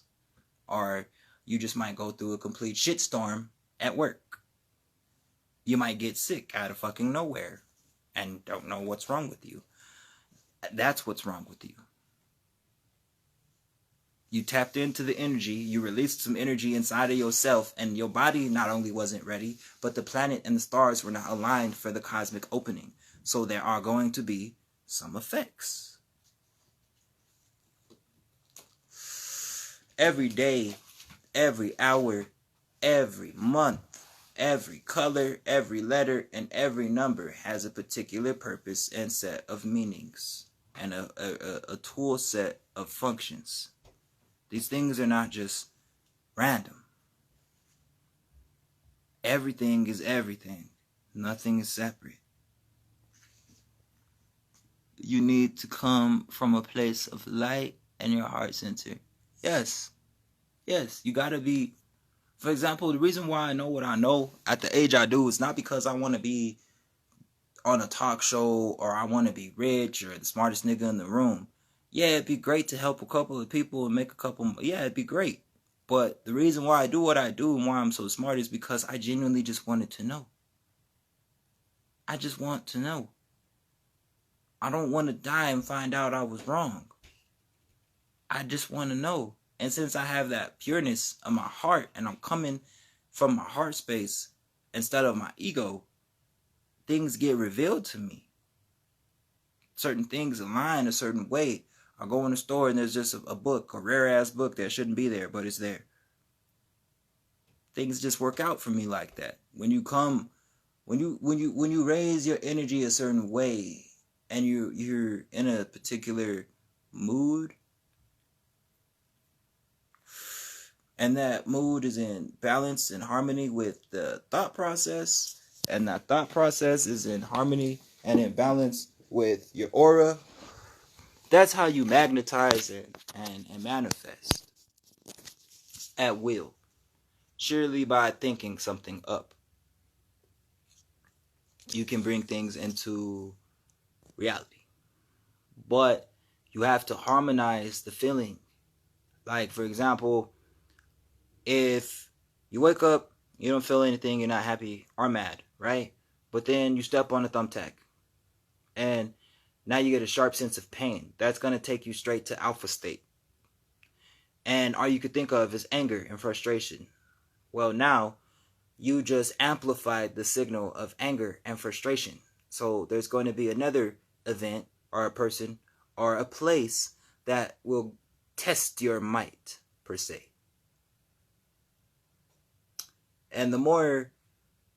Or you just might go through a complete shitstorm at work. You might get sick out of fucking nowhere and don't know what's wrong with you. That's what's wrong with you. You tapped into the energy, you released some energy inside of yourself, and your body not only wasn't ready, but the planet and the stars were not aligned for the cosmic opening. So there are going to be some effects. Every day, every hour, every month, every color, every letter, and every number has a particular purpose and set of meanings and a tool set of functions. These things are not just random. Everything is everything. Nothing is separate. You need to come from a place of light and your heart center. Yes. Yes, you gotta be. For example, the reason why I know what I know at the age I do is not because I want to be on a talk show or I want to be rich or the smartest nigga in the room. Yeah, it'd be great to help a couple of people and make a couple. Yeah, it'd be great. But the reason why I do what I do and why I'm so smart is because I genuinely just wanted to know. I just want to know. I don't want to die and find out I was wrong. I just want to know. And since I have that pureness of my heart and I'm coming from my heart space instead of my ego, things get revealed to me. Certain things align a certain way. I go in the store and there's just a book, a rare ass book that shouldn't be there, but it's there. Things just work out for me like that. When you raise your energy a certain way and you're in a particular mood, and that mood is in balance and harmony with the thought process, and that thought process is in harmony and in balance with your aura, that's how you magnetize and manifest at will. Surely by thinking something up, you can bring things into reality. But you have to harmonize the feeling. Like, for example, if you wake up, you don't feel anything, you're not happy or mad, right? But then you step on a thumbtack and now you get a sharp sense of pain. That's going to take you straight to alpha state. And all you could think of is anger and frustration. Well, now you just amplified the signal of anger and frustration. So there's going to be another event or a person or a place that will test your might, per se. And the more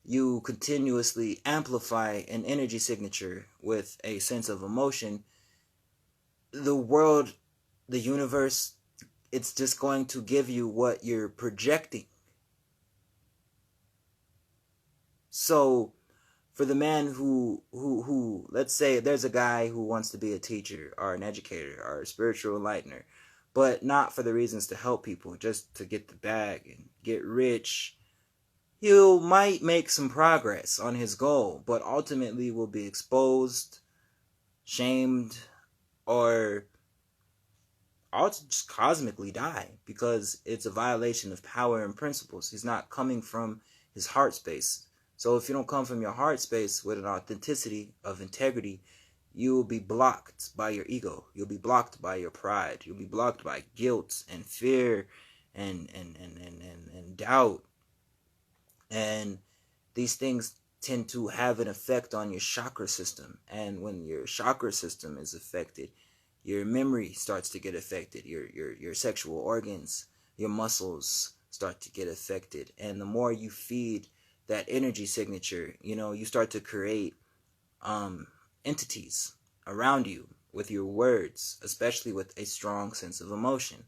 you continuously amplify an energy signature with a sense of emotion, the world, the universe, it's just going to give you what you're projecting. So for the man who let's say there's a guy who wants to be a teacher or an educator or a spiritual enlightener, but not for the reasons to help people, just to get the bag and get rich, he might make some progress on his goal, but ultimately will be exposed, shamed, or just cosmically die because it's a violation of power and principles. He's not coming from his heart space. So if you don't come from your heart space with an authenticity of integrity, you will be blocked by your ego. You'll be blocked by your pride. You'll be blocked by guilt and fear and doubt. And these things tend to have an effect on your chakra system. And when your chakra system is affected, your memory starts to get affected. Your sexual organs, your muscles start to get affected. And the more you feed that energy signature, you start to create entities around you with your words, especially with a strong sense of emotion.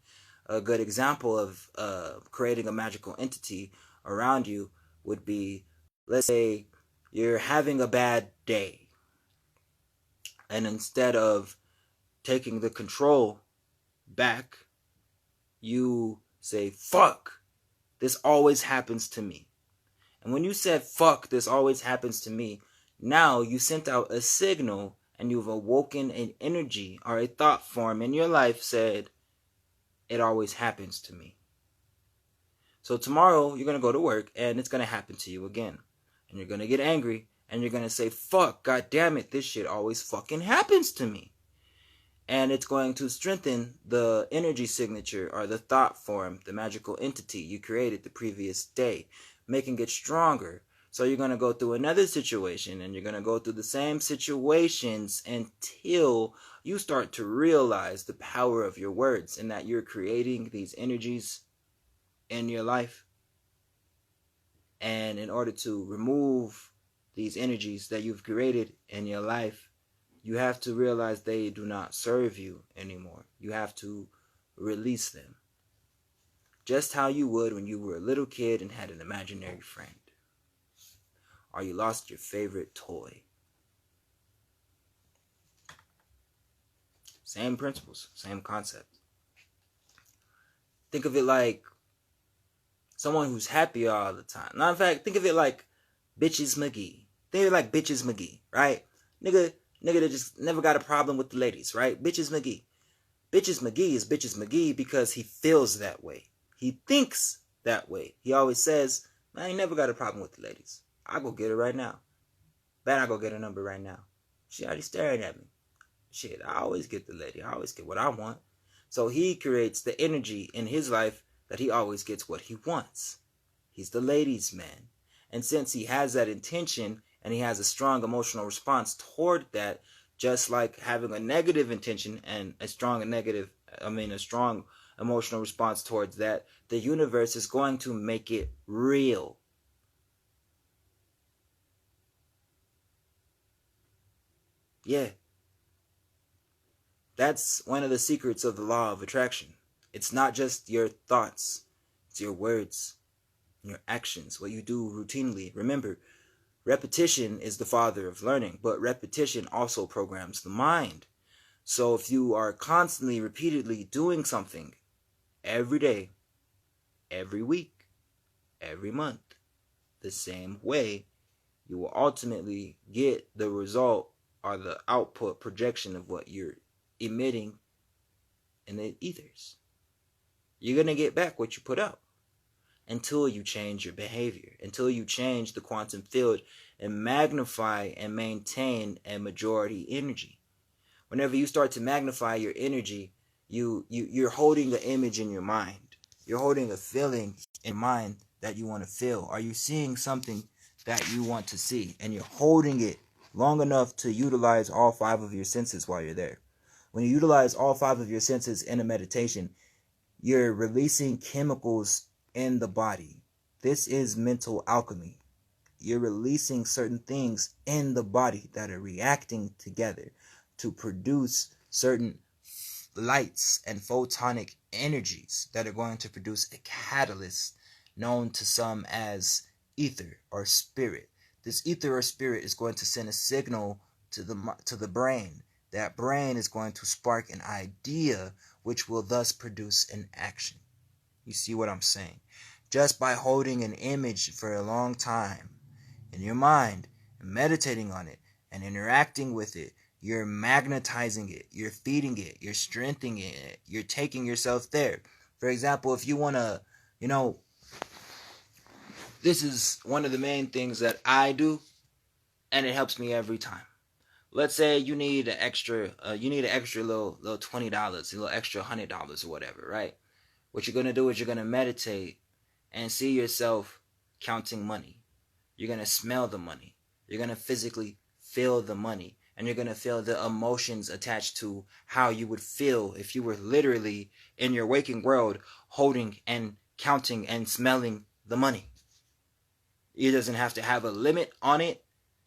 A good example of creating a magical entity around you would be, let's say you're having a bad day, and instead of taking the control back, you say, fuck, this always happens to me. And when you said, fuck, this always happens to me, now you sent out a signal and you've awoken an energy or a thought form in your life said, it always happens to me. So tomorrow you're going to go to work and it's going to happen to you again. And you're going to get angry and you're going to say, fuck, god damn it, this shit always fucking happens to me. And it's going to strengthen the energy signature or the thought form, the magical entity you created the previous day, making it stronger. So you're going to go through another situation and you're going to go through the same situations until you start to realize the power of your words and that you're creating these energies in your life. And in order to remove these energies that you've created in your life, you have to realize they do not serve you anymore. You have to release them. Just how you would when you were a little kid and had an imaginary friend. Or you lost your favorite toy. Same principles, same concept. Think of it like someone who's happy all the time. Now, in fact, think of it like Bitches McGee. Think of it like Bitches McGee, right? Nigga that just never got a problem with the ladies, right? Bitches McGee. Bitches McGee is Bitches McGee because he feels that way. He thinks that way. He always says, I ain't never got a problem with the ladies. I'll go get her right now. Bet I'll go get her number right now. She already staring at me. Shit, I always get the lady. I always get what I want. So he creates the energy in his life that he always gets what he wants. He's the ladies' man. And since he has that intention and he has a strong emotional response toward that, just like having a negative intention and a strong emotional response towards that, the universe is going to make it real. Yeah. That's one of the secrets of the law of attraction. It's not just your thoughts, it's your words, your actions, what you do routinely. Remember, repetition is the father of learning, but repetition also programs the mind. So if you are constantly, repeatedly doing something every day, every week, every month, the same way, you will ultimately get the result or the output projection of what you're emitting in the ethers. You're going to get back what you put out until you change your behavior, until you change the quantum field and magnify and maintain a majority energy. Whenever you start to magnify your energy, you're holding an image in your mind. You're holding a feeling in your mind that you want to feel. Are you seeing something that you want to see? And you're holding it long enough to utilize all 5 of your senses while you're there. When you utilize all 5 of your senses in a meditation, you're releasing chemicals in the body. This is mental alchemy. You're releasing certain things in the body that are reacting together to produce certain lights and photonic energies that are going to produce a catalyst known to some as ether or spirit. This ether or spirit is going to send a signal to the brain. That brain is going to spark an idea, which will thus produce an action. You see what I'm saying? Just by holding an image for a long time in your mind and meditating on it and interacting with it, you're magnetizing it, you're feeding it, you're strengthening it, you're taking yourself there. For example, if you want to, this is one of the main things that I do, and it helps me every time. Let's say you need an extra little $20, a little extra $100 or whatever, right? What you're gonna do is you're gonna meditate and see yourself counting money. You're gonna smell the money. You're gonna physically feel the money, and you're gonna feel the emotions attached to how you would feel if you were literally in your waking world holding and counting and smelling the money. It doesn't have to have a limit on it.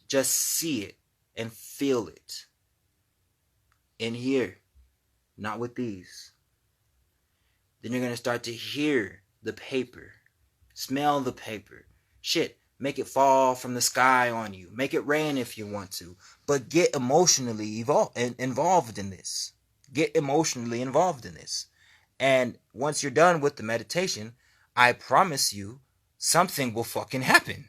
Just see it and feel it. In here, not with these. Then you're going to start to hear the paper. Smell the paper. Shit, make it fall from the sky on you. Make it rain if you want to. But get emotionally involved in this. Get emotionally involved in this. And once you're done with the meditation, I promise you, something will fucking happen.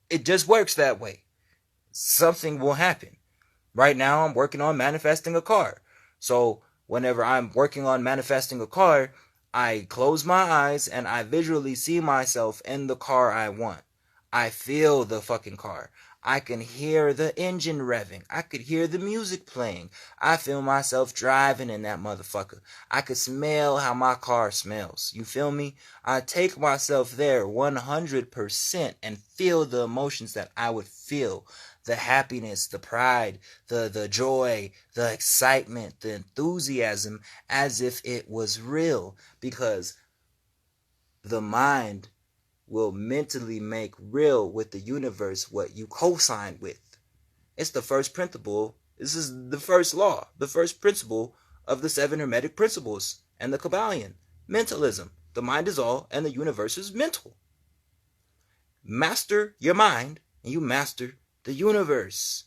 It just works that way. Something will happen. Right now, I'm working on manifesting a car. So whenever I'm working on manifesting a car, I close my eyes and I visually see myself in the car I want. I feel the fucking car. I can hear the engine revving. I could hear the music playing. I feel myself driving in that motherfucker. I could smell how my car smells. You feel me? I take myself there 100% and feel the emotions that I would feel. The happiness, the pride, the joy, the excitement, the enthusiasm, as if it was real. Because the mind will mentally make real with the universe what you co-signed with. It's the first principle. This is the first law, the first principle of the 7 Hermetic principles and the Kabbalion. Mentalism. The mind is all and the universe is mental. Master your mind and you master the universe.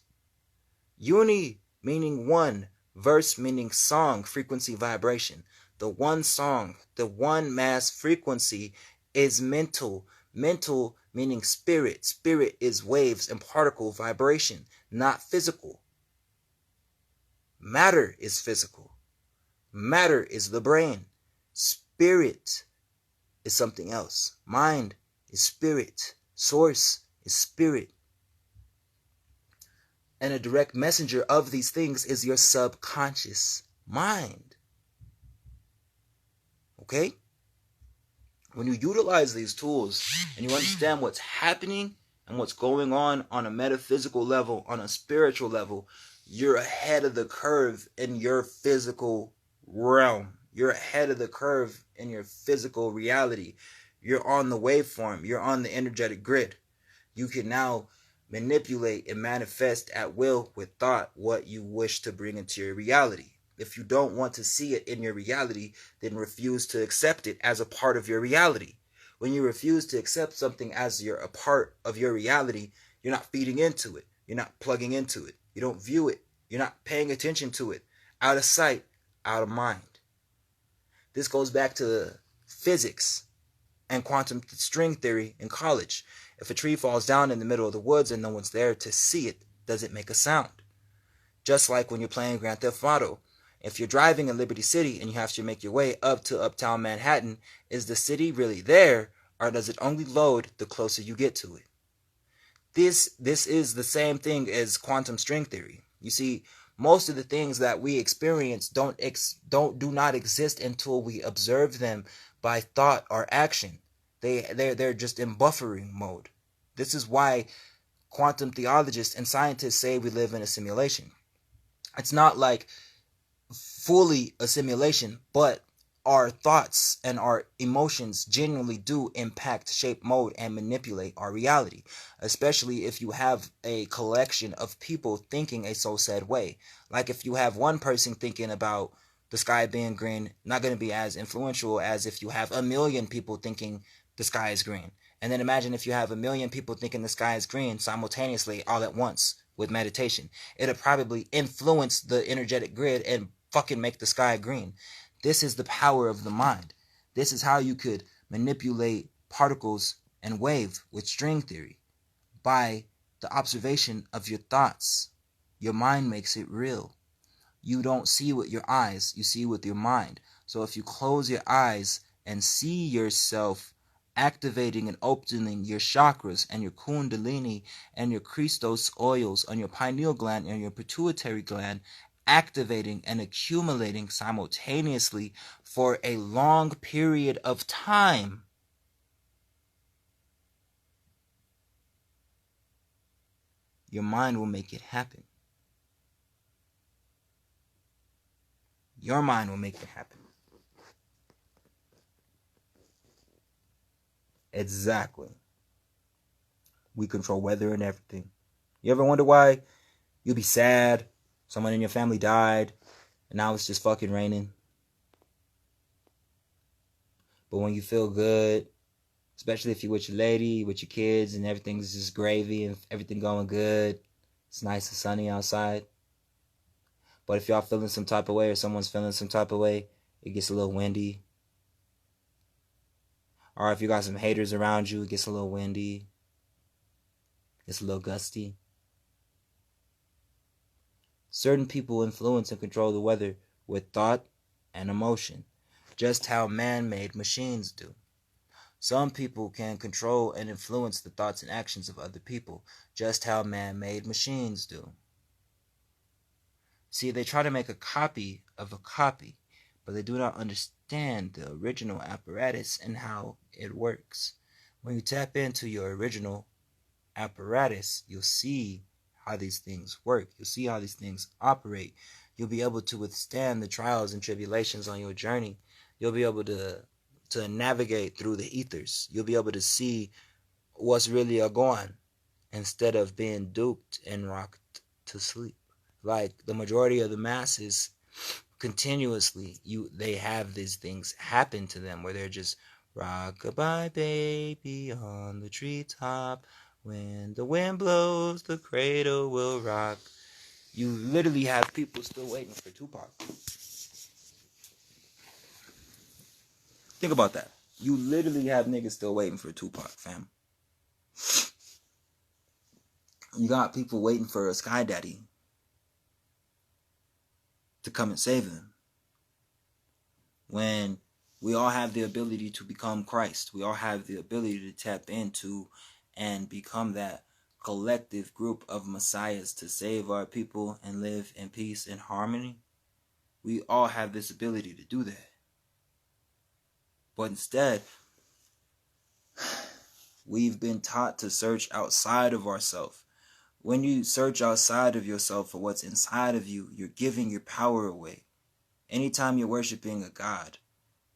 Uni meaning one, verse meaning song, frequency, vibration. The one song, the one mass frequency is mental. Mental meaning spirit. Spirit is waves and particle vibration, not physical. Matter is physical. Matter is the brain. Spirit is something else. Mind is spirit. Source is spirit. And a direct messenger of these things is your subconscious mind. Okay? When you utilize these tools and you understand what's happening and what's going on a metaphysical level, on a spiritual level, you're ahead of the curve in your physical realm. You're ahead of the curve in your physical reality. You're on the waveform. You're on the energetic grid. You can now manipulate and manifest at will with thought what you wish to bring into your reality. If you don't want to see it in your reality, then refuse to accept it as a part of your reality. When you refuse to accept something as a part of your reality, you're not feeding into it. You're not plugging into it. You don't view it. You're not paying attention to it. Out of sight, out of mind. This goes back to physics and quantum string theory in college. If a tree falls down in the middle of the woods and no one's there to see it, does it make a sound? Just like when you're playing Grand Theft Auto. If you're driving in Liberty City and you have to make your way up to Uptown Manhattan, is the city really there, or does it only load the closer you get to it? This is the same thing as quantum string theory. You see, most of the things that we experience do not exist until we observe them by thought or action. They're just in buffering mode. This is why quantum theologists and scientists say we live in a simulation. It's not like fully a simulation, but our thoughts and our emotions genuinely do impact, shape, mode, and manipulate our reality, especially if you have a collection of people thinking a so said way. Like if you have one person thinking about the sky being green, not going to be as influential as if you have a million people thinking the sky is green. And then imagine if you have a million people thinking the sky is green simultaneously all at once with meditation. It'll probably influence the energetic grid and fucking make the sky green. This is the power of the mind. This is how you could manipulate particles and wave with string theory. By the observation of your thoughts. Your mind makes it real. You don't see with your eyes, you see with your mind. So if you close your eyes and see yourself activating and opening your chakras and your kundalini and your Christos oils on your pineal gland and your pituitary gland, activating and accumulating simultaneously for a long period of time, your mind will make it happen. Your mind will make it happen. Exactly. We control weather and everything. You ever wonder why you'll be sad, someone in your family died, and now it's just fucking raining? But when you feel good, especially if you're with your lady, with your kids, and everything's just gravy and everything going good, it's nice and sunny outside. But if y'all feeling some type of way or someone's feeling some type of way, it gets a little windy. Or if you got some haters around you, it gets a little windy. It's a little gusty. Certain people influence and control the weather with thought and emotion, just how man-made machines do. Some people can control and influence the thoughts and actions of other people, just how man-made machines do. See, they try to make a copy of a copy, but they do not understand the original apparatus and how it works. When you tap into your original apparatus, you'll see how these things work. You'll see how these things operate. You'll be able to withstand the trials and tribulations on your journey. You'll be able to navigate through the ethers. You'll be able to see what's really going instead of being duped and rocked to sleep. Like the majority of the masses continuously, they have these things happen to them where they're just rock-a-bye baby on the treetop. When the wind blows, the cradle will rock. You literally have people still waiting for Tupac. Think about that. You literally have niggas still waiting for Tupac, fam. You got people waiting for a Sky Daddy to come and save them. When we all have the ability to become Christ. We all have the ability to tap into and become that collective group of messiahs to save our people and live in peace and harmony. We all have this ability to do that. But instead, We've been taught to search outside of ourselves. When you search outside of yourself for what's inside of you, you're giving your power away. Anytime you're worshiping a god,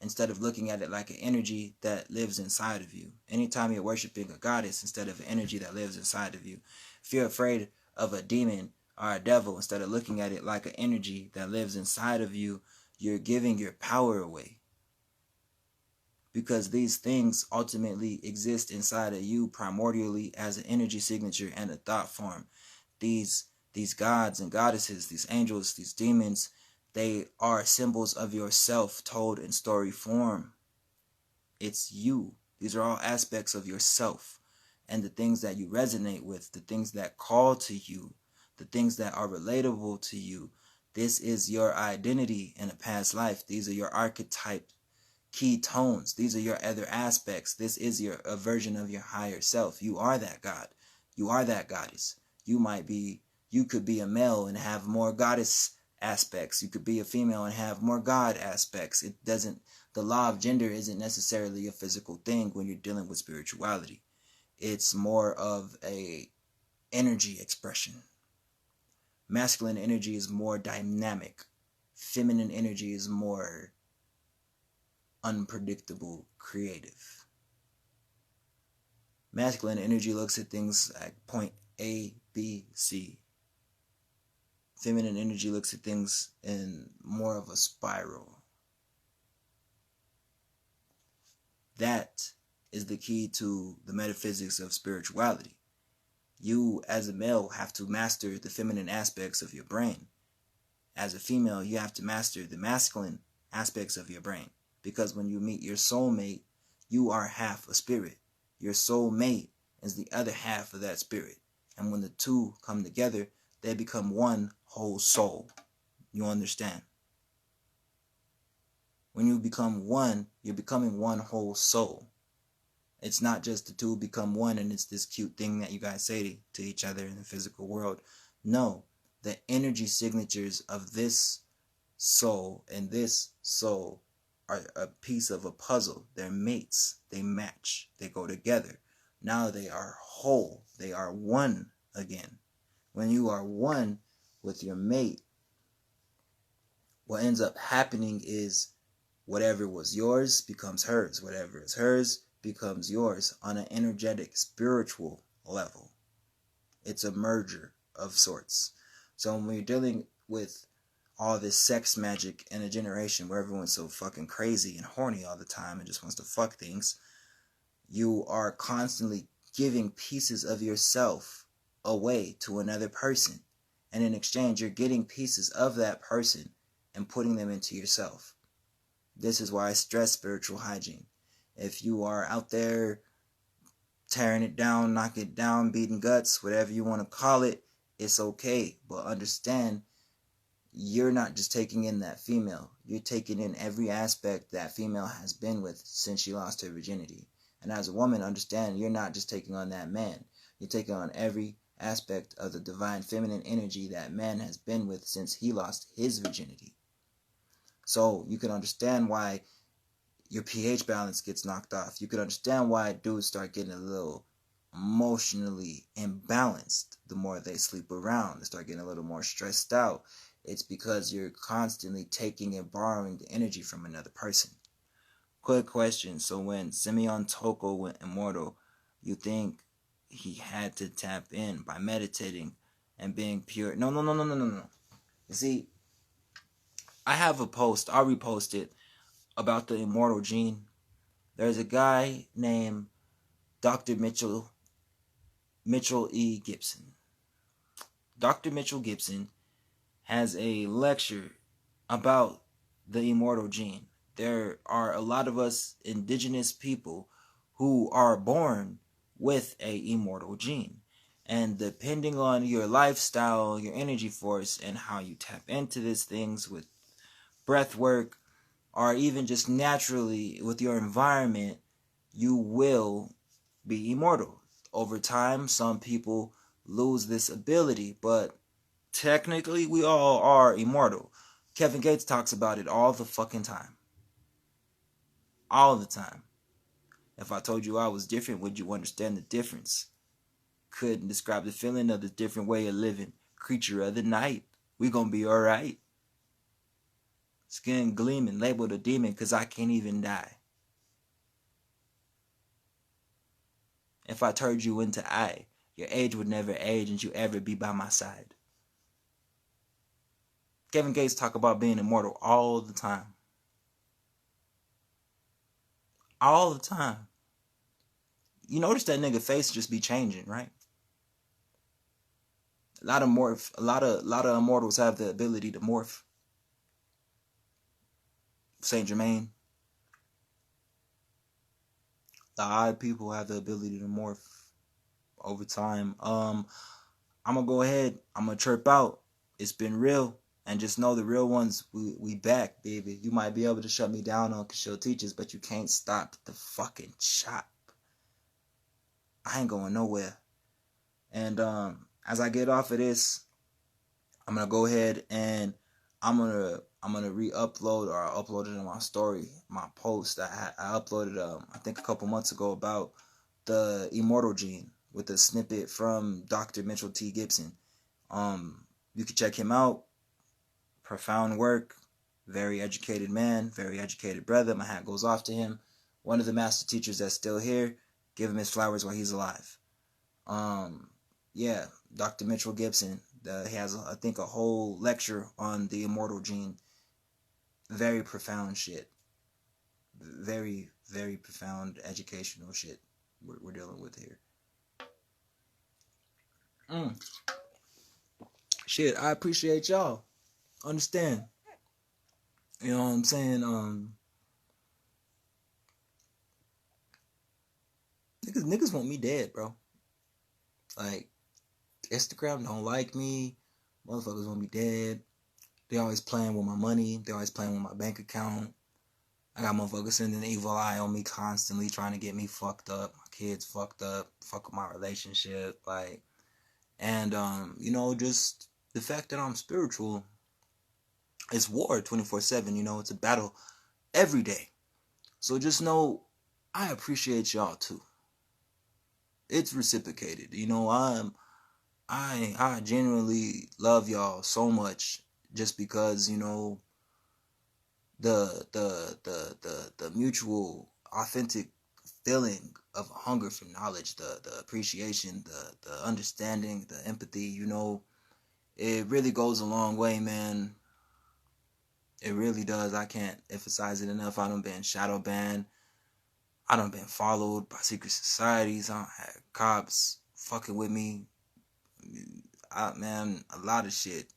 instead of looking at it like an energy that lives inside of you. Anytime you're worshiping a goddess instead of an energy that lives inside of you. If you're afraid of a demon or a devil, instead of looking at it like an energy that lives inside of you, you're giving your power away. Because these things ultimately exist inside of you primordially as an energy signature and a thought form. These gods and goddesses, these angels, these demons, they are symbols of yourself told in story form. It's you. These are all aspects of yourself. And the things that you resonate with, the things that call to you, the things that are relatable to you. This is your identity in a past life. These are your archetype key tones. These are your other aspects. This is a version of your higher self. You are that God. You are that goddess. You could be a male and have more goddess aspects. You could be a female and have more God aspects. The law of gender isn't necessarily a physical thing when you're dealing with spirituality. It's more of a energy expression. Masculine energy is more dynamic. Feminine energy is more unpredictable, creative. Masculine energy looks at things like point A, B, C. Feminine energy looks at things in more of a spiral. That is the key to the metaphysics of spirituality. You, as a male, have to master the feminine aspects of your brain. As a female, you have to master the masculine aspects of your brain. Because when you meet your soulmate, you are half a spirit. Your soulmate is the other half of that spirit. And when the two come together, they become one whole soul. You understand? When you become one, you're becoming one whole soul. It's not just the two become one and it's this cute thing that you guys say to each other in the physical world. No, the energy signatures of this soul and this soul are a piece of a puzzle. They're mates. They match. They go together. Now they are whole. They are one again. When you are one with your mate, what ends up happening is whatever was yours becomes hers. Whatever is hers becomes yours on an energetic, spiritual level. It's a merger of sorts. So when you're dealing with all this sex magic in a generation where everyone's so fucking crazy and horny all the time and just wants to fuck things, you are constantly giving pieces of yourself away to another person. And in exchange, you're getting pieces of that person and putting them into yourself. This is why I stress spiritual hygiene. If you are out there tearing it down, knocking it down, beating guts, whatever you want to call it, it's okay. But understand, you're not just taking in that female. You're taking in every aspect that female has been with since she lost her virginity. And as a woman, understand, you're not just taking on that man. You're taking on every aspect of the divine feminine energy that man has been with since he lost his virginity. So you can understand why your pH balance gets knocked off. You can understand why dudes start getting a little emotionally imbalanced the more they sleep around. They start getting a little more stressed out. It's because you're constantly taking and borrowing the energy from another person. Quick question. So when Simeon Toko went immortal, you think he had to tap in by meditating and being pure? No. You see, I have a post. I'll repost it about the immortal gene. There's a guy named Dr. Mitchell E. Gibson. Dr. Mitchell Gibson has a lecture about the immortal gene. There are a lot of us indigenous people who are born with a immortal gene. And depending on your lifestyle, your energy force, and how you tap into these things with breath work, or even just naturally with your environment, you will be immortal. Over time, some people lose this ability, but technically we all are immortal. Kevin Gates talks about it all the fucking time. All the time. If I told you I was different, would you understand the difference? Couldn't describe the feeling of the different way of living. Creature of the night, we gonna be alright. Skin gleaming, labeled a demon, cause I can't even die. If I turned you into I, your age would never age and you ever be by my side. Kevin Gates talk about being immortal all the time. All the time. You notice that nigga face just be changing, right? A lot of immortals have the ability to morph. Saint Germain. The odd people have the ability to morph over time. I'm gonna go ahead. I'm gonna chirp out. It's been real. And just know the real ones, we back, baby. You might be able to shut me down on Kishore Teachers, but you can't stop the fucking chop. I ain't going nowhere. And as I get off of this, I'm gonna go ahead and I'm gonna re-upload, or I uploaded in my story, my post I uploaded I think a couple months ago about the immortal gene with a snippet from Dr. Mitchell T. Gibson. You can check him out. Profound work, very educated man, very educated brother. My hat goes off to him. One of the master teachers that's still here. Give him his flowers while he's alive. Yeah, Dr. Mitchell Gibson. He has, I think, a whole lecture on the immortal gene. Very profound shit. Very, very profound educational shit we're dealing with here. Shit, I appreciate y'all. Understand. You know what I'm saying? Niggas want me dead, bro. Like, Instagram don't like me. Motherfuckers want me dead. They always playing with my money. They always playing with my bank account. I got motherfuckers sending an evil eye on me constantly, trying to get me fucked up. My kids fucked up. Fuck with my relationship. Like, and, you know, just the fact that I'm spiritual. It's war 24/7, you know, it's a battle every day. So just know, I appreciate y'all too. It's reciprocated. You know, I genuinely love y'all so much, just because, you know, the mutual authentic feeling of hunger for knowledge, the appreciation, the understanding, the empathy, you know, it really goes a long way, man. It really does. I can't emphasize it enough. I done been shadow banned. I done been followed by secret societies. I done had cops fucking with me. Man, a lot of shit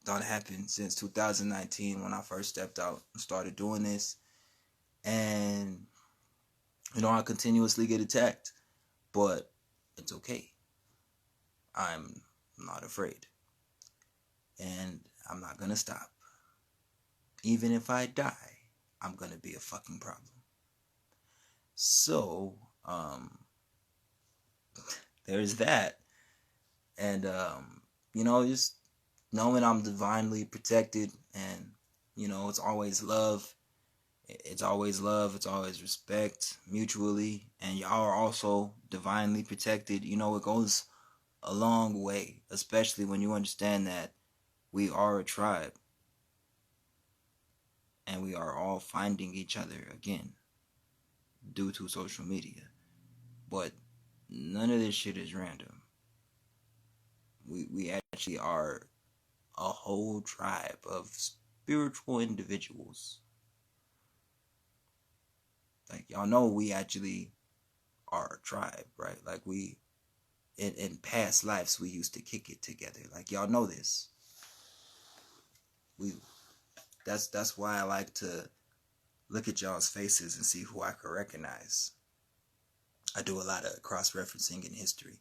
done happened since 2019 when I first stepped out and started doing this. And, you know, I continuously get attacked. But it's okay. I'm not afraid. And I'm not gonna stop. Even if I die, I'm gonna be a fucking problem. So, there's that. And, you know, just knowing I'm divinely protected, and, you know, it's always love. It's always love. It's always respect mutually. And y'all are also divinely protected. You know, it goes a long way, especially when you understand that we are a tribe. And we are all finding each other again due to social media. But none of this shit is random. We actually are a whole tribe of spiritual individuals. Like, y'all know we actually are a tribe, right? Like, we, in past lives, we used to kick it together. Like, y'all know this. That's why I like to look at y'all's faces and see who I can recognize. I do a lot of cross-referencing in history.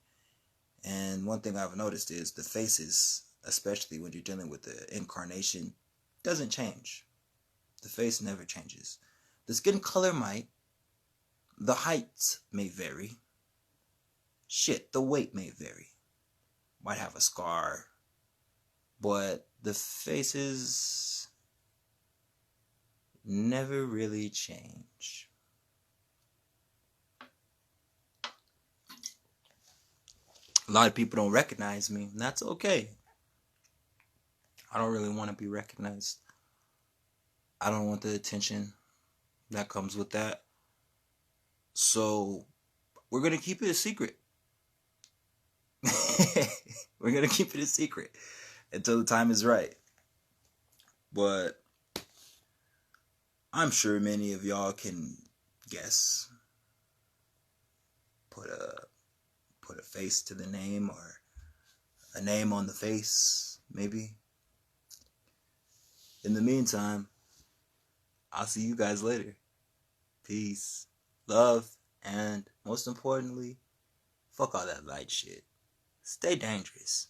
And one thing I've noticed is the faces, especially when you're dealing with the incarnation, doesn't change. The face never changes. The skin color might. The height may vary. Shit, the weight may vary. Might have a scar. But the faces never really change. lot of people don't recognize me, and that's okay. I don't really want to be recognized. I don't want the attention that comes with that. So we're going to keep it a secret. We're going to keep it a secret until the time is right. But I'm sure many of y'all can guess. Put a face to the name, or a name on the face, maybe. In the meantime, I'll see you guys later. Peace, love, and most importantly, fuck all that light shit. Stay dangerous.